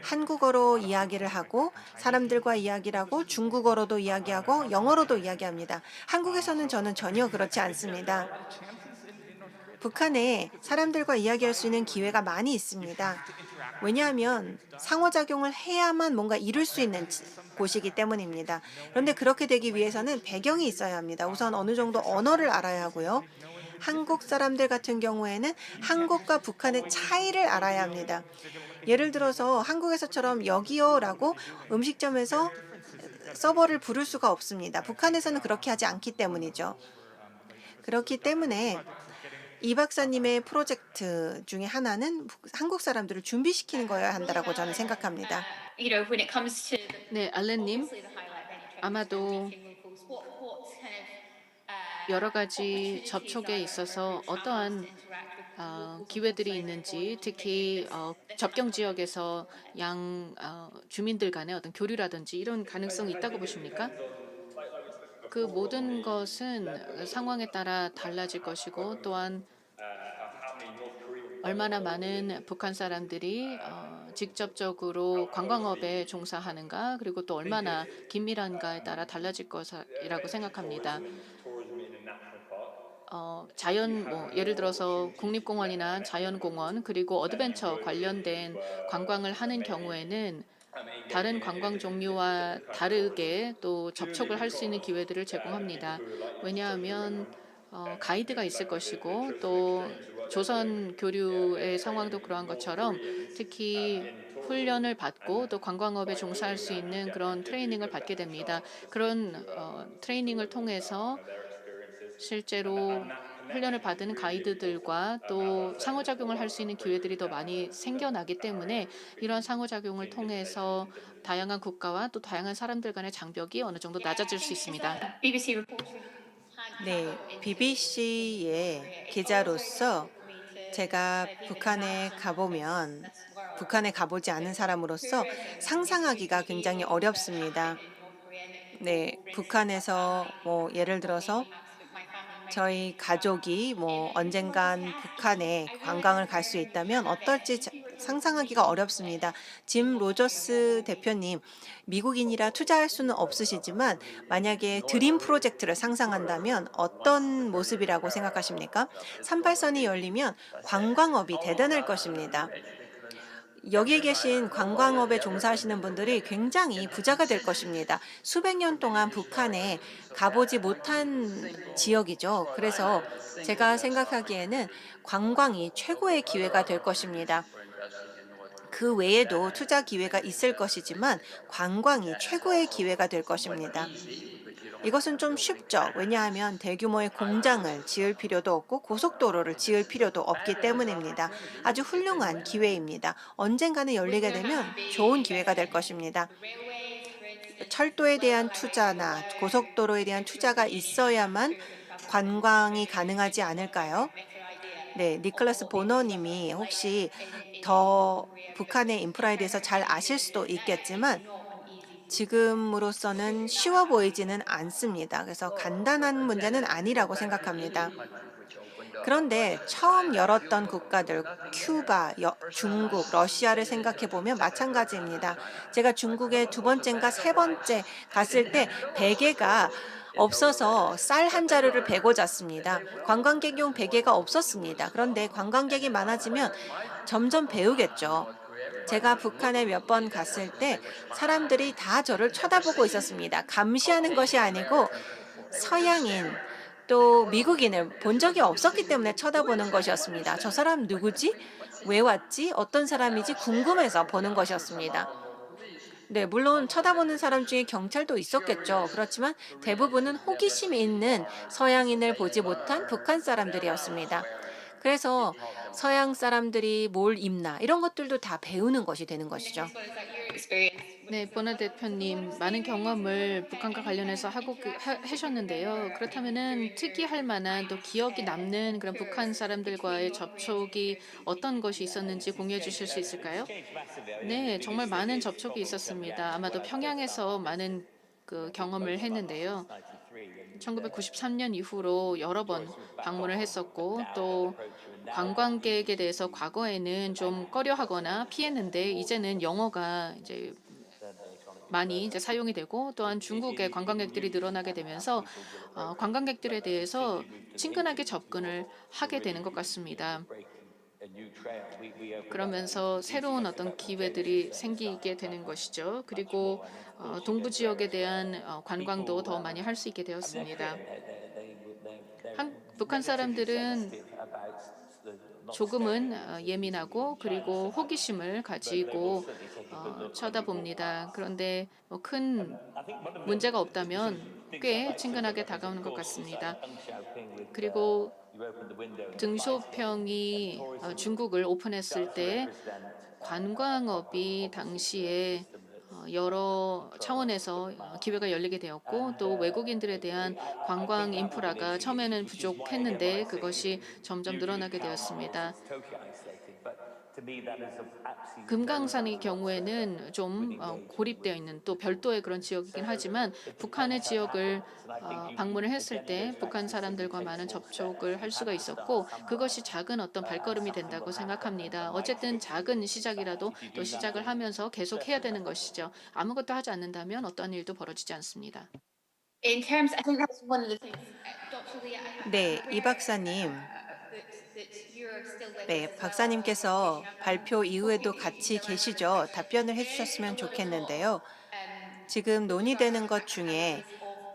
한국어로 이야기를 하고, 사람들과 이야기를 하고, 중국어로도 이야기하고, 영어로도 이야기합니다. 한국에서는 저는 전혀 그렇지 않습니다. 북한에 사람들과 이야기할 수 있는 기회가 많이 있습니다. 왜냐하면 상호작용을 해야만 뭔가 이룰 수 있는 곳이기 때문입니다. 그런데 그렇게 되기 위해서는 배경이 있어야 합니다. 우선 어느 정도 언어를 알아야 하고요. 한국 사람들 같은 경우에는 한국과 북한의 차이를 알아야 합니다. 예를 들어서 한국에서처럼 여기요라고 음식점에서 서버를 부를 수가 없습니다. 북한에서는 그렇게 하지 않기 때문이죠. 그렇기 때문에 이 박사님의 프로젝트 중에 하나는 한국 사람들을 준비시키는 거여야 한다라고 저는 생각합니다. When it comes to the 네, 알렌님, obviously the highlight many 아마도 meeting locals, what kind of 여러 가지 접촉에 있어서 어떠한 기회들이 있는지, 특히 접경 지역에서 주민들 간의 어떤 교류라든지 이런 가능성이 있다고 보십니까? 그 모든 것은 상황에 따라 달라질 것이고, 또한 얼마나 많은 북한 사람들이 직접적으로 관광업에 종사하는가, 그리고 또 얼마나 긴밀한가에 따라 달라질 것이라고 생각합니다. 예를 들어서 국립공원이나 자연공원, 그리고 어드벤처 관련된 관광을 하는 경우에는 다른 관광 종류와 다르게 또 접촉을 할 수 있는 기회들을 제공합니다. 왜냐하면 가이드가 있을 것이고, 또 조선 교류의 상황도 그러한 것처럼 특히 훈련을 받고 또 관광업에 종사할 수 있는 그런 트레이닝을 받게 됩니다. 그런 트레이닝을 통해서 실제로 훈련을 받은 가이드들과 또 상호작용을 할 수 있는 기회들이 더 많이 생겨나기 때문에, 이런 상호작용을 통해서 다양한 국가와 또 다양한 사람들 간의 장벽이 어느 정도 낮아질 수 있습니다. BBC reporter 네, BBC의 기자로서 제가 북한에 가보면, 북한에 가보지 않은 사람으로서 상상하기가 굉장히 어렵습니다. 네, 북한에서 뭐 예를 들어서 저희 가족이 뭐 언젠간 북한에 관광을 갈 수 있다면 어떨지 상상하기가 어렵습니다. 짐 로저스 대표님, 미국인이라 투자할 수는 없으시지만 만약에 드림 프로젝트를 상상한다면 어떤 모습이라고 생각하십니까? 38선이 열리면 관광업이 대단할 것입니다. 여기에 계신 관광업에 종사하시는 분들이 굉장히 부자가 될 것입니다. 수백 년 동안 북한에 가보지 못한 지역이죠. 그래서 제가 생각하기에는 관광이 최고의 기회가 될 것입니다. 그 외에도 투자 기회가 있을 것이지만 관광이 최고의 기회가 될 것입니다. 이것은 좀 쉽죠. 왜냐하면 대규모의 공장을 지을 필요도 없고 고속도로를 지을 필요도 없기 때문입니다. 아주 훌륭한 기회입니다. 언젠가는 열리게 되면 좋은 기회가 될 것입니다. 철도에 대한 투자나 고속도로에 대한 투자가 있어야만 관광이 가능하지 않을까요? 네, 니콜라스 보너님이 혹시 더 북한의 인프라에 대해서 잘 아실 수도 있겠지만 지금으로서는 쉬워 보이지는 않습니다. 그래서 간단한 문제는 아니라고 생각합니다. 그런데 처음 열었던 국가들, 큐바, 중국, 러시아를 생각해 보면 마찬가지입니다. 제가 중국에 두 번째인가 세 번째 갔을 때 베개가 없어서 쌀 한 자루를 베고 잤습니다. 관광객용 베개가 없었습니다. 그런데 관광객이 많아지면 점점 배우겠죠. 제가 북한에 몇 번 갔을 때 사람들이 다 저를 쳐다보고 있었습니다. 감시하는 것이 아니고 서양인 또 미국인을 본 적이 없었기 때문에 쳐다보는 것이었습니다. 저 사람 누구지? 왜 왔지? 어떤 사람이지? 궁금해서 보는 것이었습니다. 네, 물론 쳐다보는 사람 중에 경찰도 있었겠죠. 그렇지만 대부분은 호기심 있는 서양인을 보지 못한 북한 사람들이었습니다. 그래서 서양 사람들이 뭘 입나 이런 것들도 다 배우는 것이 되는 것이죠. What is that your experience? 네, 버나 대표님, 많은 경험을 북한과 관련해서 하셨는데요. 그렇다면은 특이할 만한 또 기억이 남는 그런 북한 사람들과의 접촉이 어떤 것이 있었는지 공유해 주실 수 있을까요? 네, 정말 많은 접촉이 있었습니다. 아마도 평양에서 많은 그 경험을 했는데요. 1993년 이후로 여러 번 방문을 했었고 또 관광객에 대해서 과거에는 좀 꺼려하거나 피했는데 이제는 영어가 이제 많이 이제 사용이 되고 또한 중국의 관광객들이 늘어나게 되면서 관광객들에 대해서 친근하게 접근을 하게 되는 것 같습니다. 그러면서 새로운 어떤 기회들이 생기게 되는 것이죠. 그리고 동부 지역에 대한 관광도 더 많이 할 수 있게 되었습니다. 북한 사람들은 조금은 예민하고 그리고 호기심을 가지고 쳐다봅니다. 그런데 뭐 큰 문제가 없다면 꽤 친근하게 다가오는 것 같습니다. 그리고 등쇼평이 중국을 오픈했을 때 관광업이 당시에 여러 차원에서 기회가 열리게 되었고 또 외국인들에 대한 관광 인프라가 처음에는 부족했는데 그것이 점점 늘어나게 되었습니다. 금강산의 경우에는 좀 고립되어 있는 또 별도의 그런 지역이긴 하지만 북한의 지역을 방문을 했을 때 북한 사람들과 많은 접촉을 할 수가 있었고 그것이 작은 어떤 발걸음이 된다고 생각합니다. 어쨌든 작은 시작이라도 또 시작을 하면서 계속 해야 되는 것이죠. 아무것도 하지 않는다면 어떠한 일도 벌어지지 않습니다. In terms, I think that's one of the things, Dr. Lee, 네, I'm 이 aware 박사님. that you're still with 네, us as well. 박사님께서 발표 이후에도 Hoping that you 같이 can remember 계시죠. the 답변을 there is a 해주셨으면 lot of talk 좋겠는데요. 지금 with regards 논의되는 to 것 practicalities 중에 of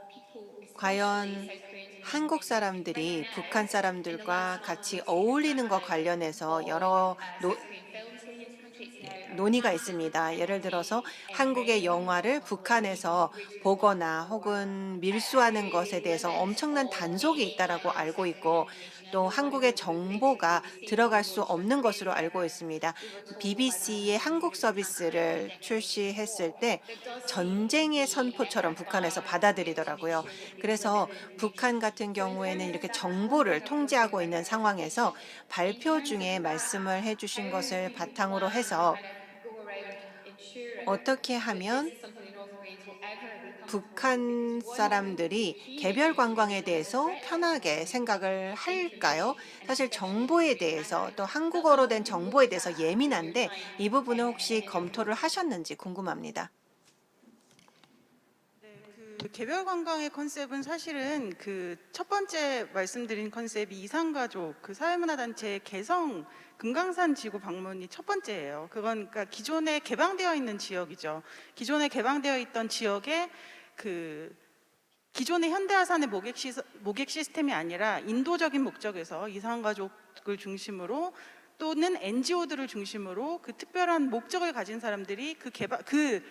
people, especially 과연 South Koreans and North 한국 Koreans, right 사람들이 now 북한 in the last 사람들과 month 같이 we've seen a 어울리는 것 crackdown 관련해서 on 여러 South Korean films fleeing into the country. It's now a 논의가 massive 있습니다. 예를 들어서 dependency 한국의 very 영화를 on Korean 북한에서 regional 보거나 for 혹은 밀수하는 것에 대해서 limits 엄청난 on 단속이 any 있다라고 kind of 알고 South Korean 있고 information. I 또 know one of 한국의 the things that 정보가 BBC 들어갈 was 수 launched on 없는 것으로 Korean 알고 server. 있습니다. We were told by the BBC의 BBC 한국 that it was transparent 서비스를 and 출시했을 law 때 that does seem to 전쟁의 be an 선포처럼 effort by 북한에서 North Korea to make 받아들이더라고요. sure that we 그래서 limit the information. 북한 같은 So in 경우에는 terms of 이렇게 that content 정보를 of content 통제하고 있는 상황에서 representation, in 발표 terms of 중에 that, 말씀을 해주신 how 것을 do we 바탕으로 plan to 해서 kind of go around ensuring 어떻게 that this 하면 is something that North Koreans will ever become comfortable with? Because 북한 one thing that 사람들이 we've seen 개별 is 관광에 one of the 대해서 threats to 편하게 North 생각을 Korean 할까요? information and 사실 especially 정보에 Korean 대해서 또 language. That's 한국어로 something 된 you've 정보에 looked 대해서 at in your 예민한데 time 이 부분은 in 혹시 the 검토를 government. 하셨는지 궁금합니다. 그 개별 관광의 컨셉은 사실은 그 첫 번째 말씀드린 컨셉이 이산가족 그 사회문화단체 개성 금강산 지구 방문이 첫 번째예요. 그건 그러니까 기존에 개방되어 있는 지역이죠. 기존에 개방되어 있던 지역에 그 기존의 현대아산의 모객 시스템이 아니라 인도적인 목적에서 이산가족을 중심으로 또는 NGO들을 중심으로 그 특별한 목적을 가진 사람들이 그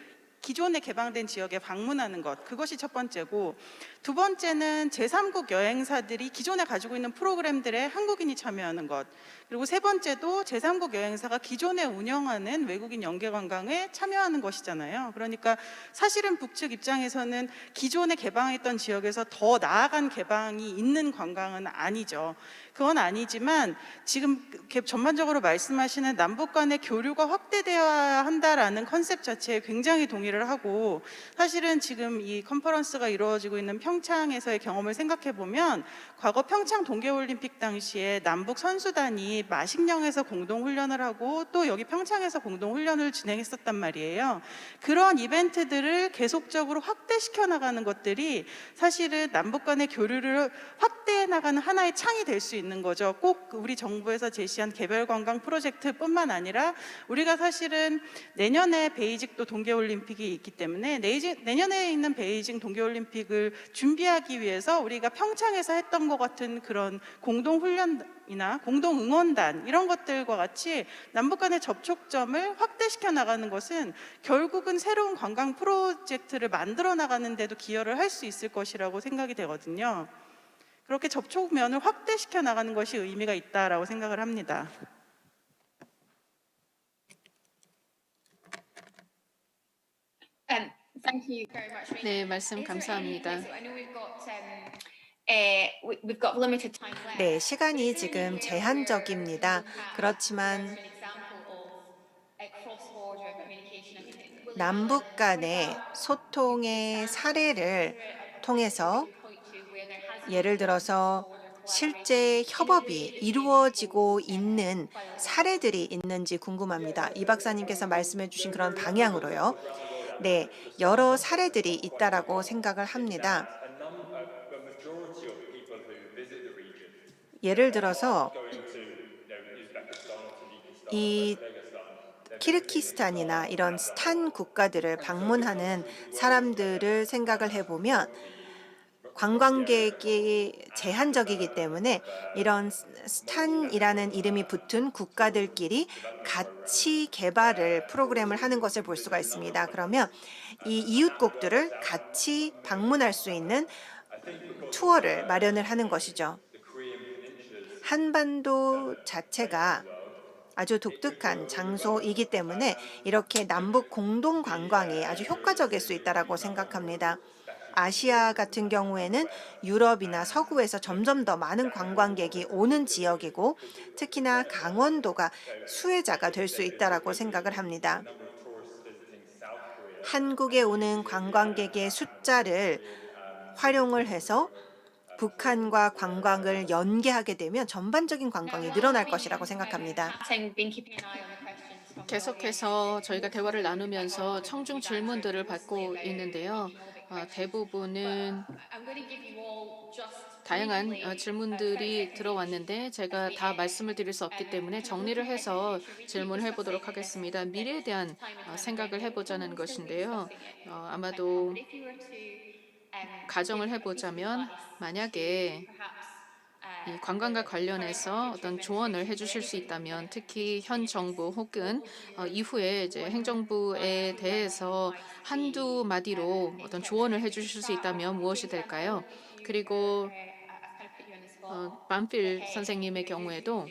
기존에 개방된 지역에 방문하는 것, 그것이 첫 번째고, 두 번째는 제3국 여행사들이 기존에 가지고 있는 프로그램들에 한국인이 참여하는 것, 그리고 세 번째도 제3국 여행사가 기존에 운영하는 외국인 연계 관광에 참여하는 것이잖아요. 그러니까 사실은 북측 입장에서는 기존에 개방했던 지역에서 더 나아간 개방이 있는 관광은 아니죠. 그건 아니지만 지금 전반적으로 말씀하시는 남북 간의 교류가 확대되어야 한다라는 컨셉 자체에 굉장히 동의를 하고, 사실은 지금 이 컨퍼런스가 이루어지고 있는 평창에서의 경험을 생각해 보면 과거 평창 동계올림픽 당시에 남북 선수단이 마식령에서 공동훈련을 하고 또 여기 평창에서 공동훈련을 진행했었단 말이에요. 그런 이벤트들을 계속적으로 확대시켜 나가는 것들이 사실은 남북 간의 교류를 확대해 나가는 하나의 창이 될 수 있는 거죠. 꼭 우리 정부에서 제시한 개별관광 프로젝트뿐만 아니라 우리가 사실은 내년에 베이직도 동계올림픽이 올림픽이 있기 때문에 내년에 있는 베이징 동계올림픽을 준비하기 위해서 우리가 평창에서 했던 것 같은 그런 공동훈련이나 공동응원단 이런 것들과 같이 남북 간의 접촉점을 확대시켜 나가는 것은 결국은 새로운 관광 프로젝트를 만들어 나가는 데도 기여를 할 수 있을 것이라고 생각이 되거든요. 그렇게 접촉면을 확대시켜 나가는 것이 의미가 있다라고 생각을 합니다. Thank you very much. 네, 말씀 Is there any- 감사합니다. so I know we've got limited time left. 네, 시간이 지금 제한적입니다. 그렇지만 An example of cross-border communication. I mean, will 남북 간의 소통의 사례를 통해서 point to where there has 예를 들어서 실제 협업이 이루어지고 있는 사례들이 있는지 궁금합니다. 이 박사님께서 말씀해 주신 그런 방향으로요. 네, 여러 사례들이 있다라고 생각을 합니다. 예를 들어서 이 키르기스탄이나 이런 스탄 국가들을 방문하는 사람들을 생각을 해보면 관광객이 제한적이기 때문에 이런 스탄이라는 이름이 붙은 국가들끼리 같이 개발을 프로그램을 하는 것을 볼 수가 있습니다. 그러면 이 이웃국들을 같이 방문할 수 있는 투어를 마련을 하는 것이죠. 한반도 자체가 아주 독특한 장소이기 때문에 이렇게 남북 공동 관광이 아주 효과적일 수 있다고 생각합니다. 아시아 같은 경우에는 유럽이나 서구에서 점점 더 많은 관광객이 오는 지역이고 특히나 강원도가 수혜자가 될 수 있다고 생각을 합니다. 한국에 오는 관광객의 숫자를 활용을 해서 북한과 관광을 연계하게 되면 전반적인 관광이 늘어날 것이라고 생각합니다. been keeping an eye on the questions from 계속해서 저희가 대화를 나누면서 청중 질문들을 받고 있는데요. 대부분은 I'm going to give you all just 다양한 질문들이 들어왔는데 제가 다 말씀을 드릴 수 없기 때문에 정리를 해서 질문해 보도록 하겠습니다. 미래에 대한 생각을 해보자는 것인데요. 아마도 if you were to 가정을 해보자면 만약에 이 관광과 관련해서 어떤 조언을 해주실 수 있다면 특히 현 정부 혹은 이후에 이제 행정부에 대해서 한두 마디로 어떤 조언을 해주실 수 있다면 무엇이 될까요? 그리고 만필 선생님의 경우에도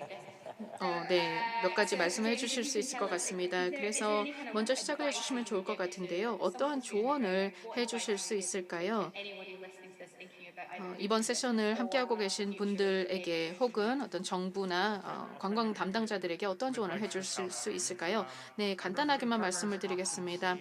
네, 몇 가지 말씀해 주실 수 있을 것 같습니다. 그래서 먼저 시작을 해주시면 좋을 것 같은데요. 어떠한 조언을 해주실 수 있을까요? anybody listening to this thinking about 이번 세션을 함께하고 계신 분들에게 혹은 어떤 정부나 관광 담당자들에게 어떤 조언을 해주실 수 있을까요? 네, 간단하게만 말씀을 드리겠습니다.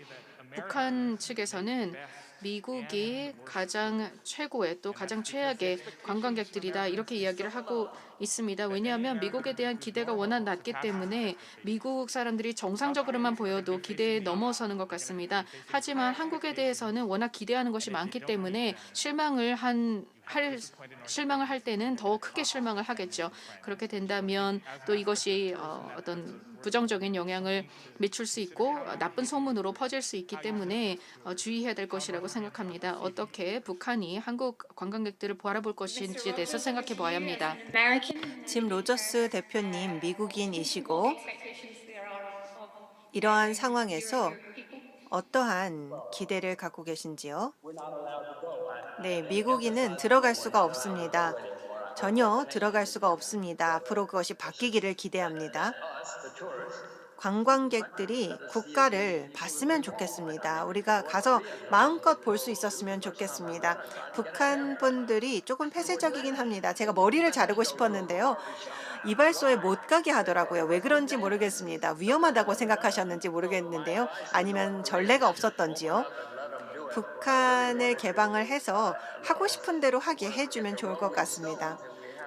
북한 측에서는 미국이 가장 최고의 또 가장 최악의 관광객들이다 이렇게 이야기를 하고 있습니다. 왜냐하면 미국에 대한 기대가 워낙 낮기 때문에 미국 사람들이 정상적으로만 보여도 기대에 넘어서는 것 같습니다. 하지만 한국에 대해서는 워낙 기대하는 것이 많기 때문에 실망을 할 때는 더 크게 실망을 하겠죠. 그렇게 된다면 또 이것이 어떤 부정적인 영향을 미칠 수 있고 나쁜 소문으로 퍼질 수 있기 때문에 주의해야 될 것이라고 생각합니다. 어떻게 북한이 한국 관광객들을 바라볼 것인지에 대해서 생각해 보아야 합니다. 짐 로저스 대표님 미국인이시고 이러한 상황에서 어떠한 기대를 갖고 계신지요? 네, 미국인은 들어갈 수가 없습니다. 전혀 들어갈 수가 없습니다. 앞으로 그것이 바뀌기를 기대합니다. 관광객들이 국가를 봤으면 좋겠습니다. 우리가 가서 마음껏 볼 수 있었으면 좋겠습니다. 북한 분들이 조금 폐쇄적이긴 합니다. 제가 머리를 자르고 싶었는데요. 이발소에 못 가게 하더라고요. 왜 그런지 모르겠습니다. 위험하다고 생각하셨는지 모르겠는데요. 아니면 전례가 없었던지요. 북한을 개방을 해서 하고 싶은 대로 하게 해주면 좋을 것 같습니다.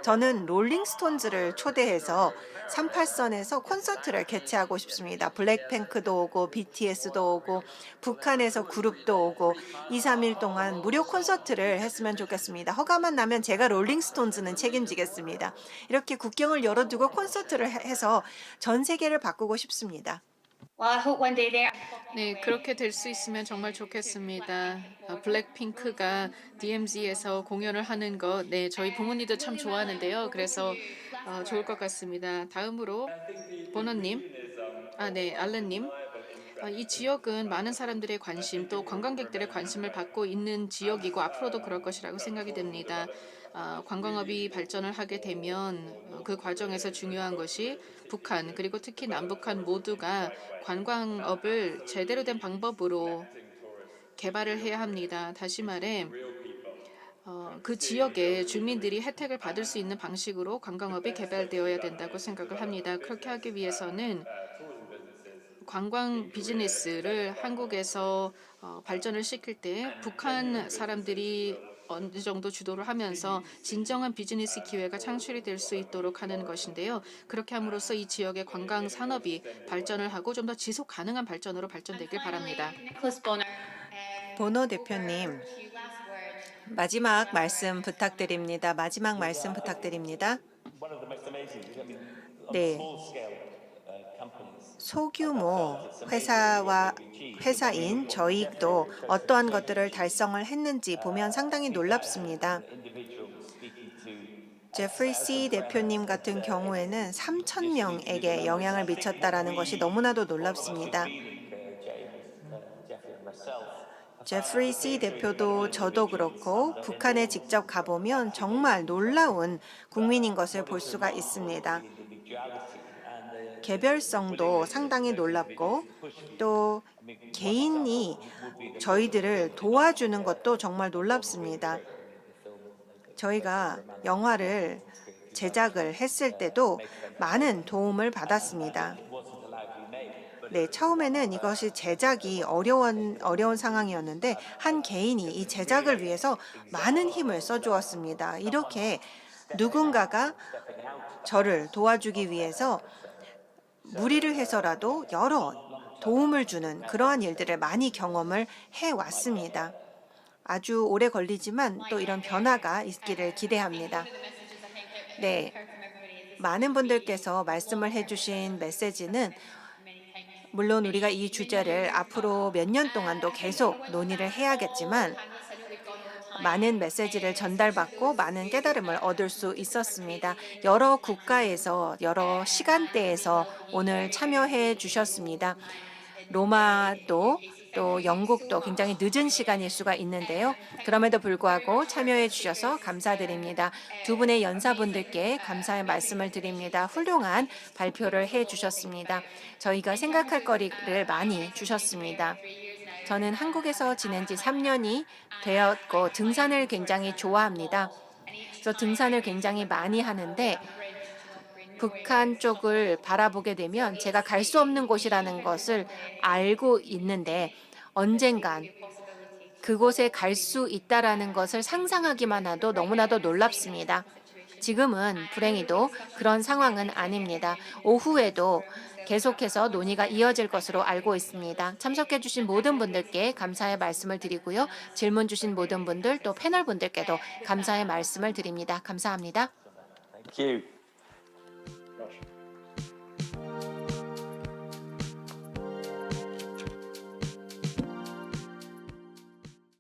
저는 롤링스톤즈를 초대해서 38선에서 콘서트를 개최하고 싶습니다. 블랙핑크도 오고 BTS도 오고 북한에서 그룹도 오고 2, 3일 동안 무료 콘서트를 했으면 좋겠습니다. 허가만 나면 제가 롤링스톤즈는 책임지겠습니다. 이렇게 국경을 열어두고 콘서트를 해서 전 세계를 바꾸고 싶습니다. Well, I hope one day there. 네, 그렇게 될 수 있으면 정말 좋겠습니다. 블랙핑크가 DMZ에서 공연을 하는 거, 네, 저희 부모님도 참 좋아하는데요. 그래서 좋을 것 같습니다. 다음으로 보너님, 네, 알렌님. 이 지역은 많은 사람들의 관심 또 관광객들의 관심을 받고 있는 지역이고 앞으로도 그럴 것이라고 생각이 됩니다. 관광업이 발전을 하게 되면 그 과정에서 중요한 것이 북한 그리고 특히 남북한 모두가 관광업을 제대로 된 방법으로 개발을 해야 합니다. 다시 말해 그 지역의 주민들이 혜택을 받을 수 있는 방식으로 관광업이 개발되어야 된다고 생각을 합니다. 그렇게 하기 위해서는 관광 비즈니스를 한국에서 발전을 시킬 때 북한 사람들이 어느 정도 주도를 하면서 진정한 비즈니스 기회가 창출이 될 수 있도록 하는 것인데요. 그렇게 함으로써 이 지역의 관광 산업이 발전을 하고 좀 더 지속 가능한 발전으로 발전되길 바랍니다. Nicholas Bonner. 보너 대표님, 마지막 말씀 부탁드립니다. 마지막 말씀 부탁드립니다. 네. 소규모 회사인 저희도 어떠한 것들을 달성을 했는지 보면 상당히 놀랍습니다. 제프리 씨 대표님 같은 경우에는 3,000명에게 영향을 미쳤다라는 것이 너무나도 놀랍습니다. 제프리 씨 대표도 저도 그렇고 북한에 직접 가보면 정말 놀라운 국민인 것을 볼 수가 있습니다. 개별성도 상당히 놀랍고 또 개인이 저희들을 도와주는 것도 정말 놀랍습니다. 저희가 영화를 제작을 했을 때도 많은 도움을 받았습니다. 네, 처음에는 이것이 제작이 어려운 상황이었는데 한 개인이 이 제작을 위해서 많은 힘을 써주었습니다. 이렇게 누군가가 저를 도와주기 위해서 무리를 해서라도 여러 도움을 주는 그러한 일들을 많이 경험을 해왔습니다. 아주 오래 걸리지만 또 이런 변화가 있기를 기대합니다. 네, 많은 분들께서 말씀을 해주신 메시지는 물론 우리가 이 주제를 앞으로 몇 년 동안도 계속 논의를 해야겠지만 많은 메시지를 전달받고 많은 깨달음을 얻을 수 있었습니다. 여러 국가에서 여러 시간대에서 오늘 참여해 주셨습니다. 로마도 또 영국도 굉장히 늦은 시간일 수가 있는데요. 그럼에도 불구하고 참여해 주셔서 감사드립니다. 두 분의 연사분들께 감사의 말씀을 드립니다. 훌륭한 발표를 해 주셨습니다. 저희가 생각할 거리를 많이 주셨습니다. 저는 한국에서 지낸 지 3년이 되었고 등산을 굉장히 좋아합니다. 그래서 등산을 굉장히 많이 하는데 북한 쪽을 바라보게 되면 제가 갈 수 없는 곳이라는 것을 알고 있는데 언젠간 그곳에 갈 수 있다라는 것을 상상하기만 해도 너무나도 놀랍습니다. 지금은 불행히도 그런 상황은 아닙니다. 오후에도 계속해서 논의가 이어질 것으로 알고 있습니다. 참석해 주신 모든 분들께 감사의 말씀을 드리고요. 질문 주신 모든 분들 또 패널 분들께도 감사의 말씀을 드립니다. 감사합니다. Thank you.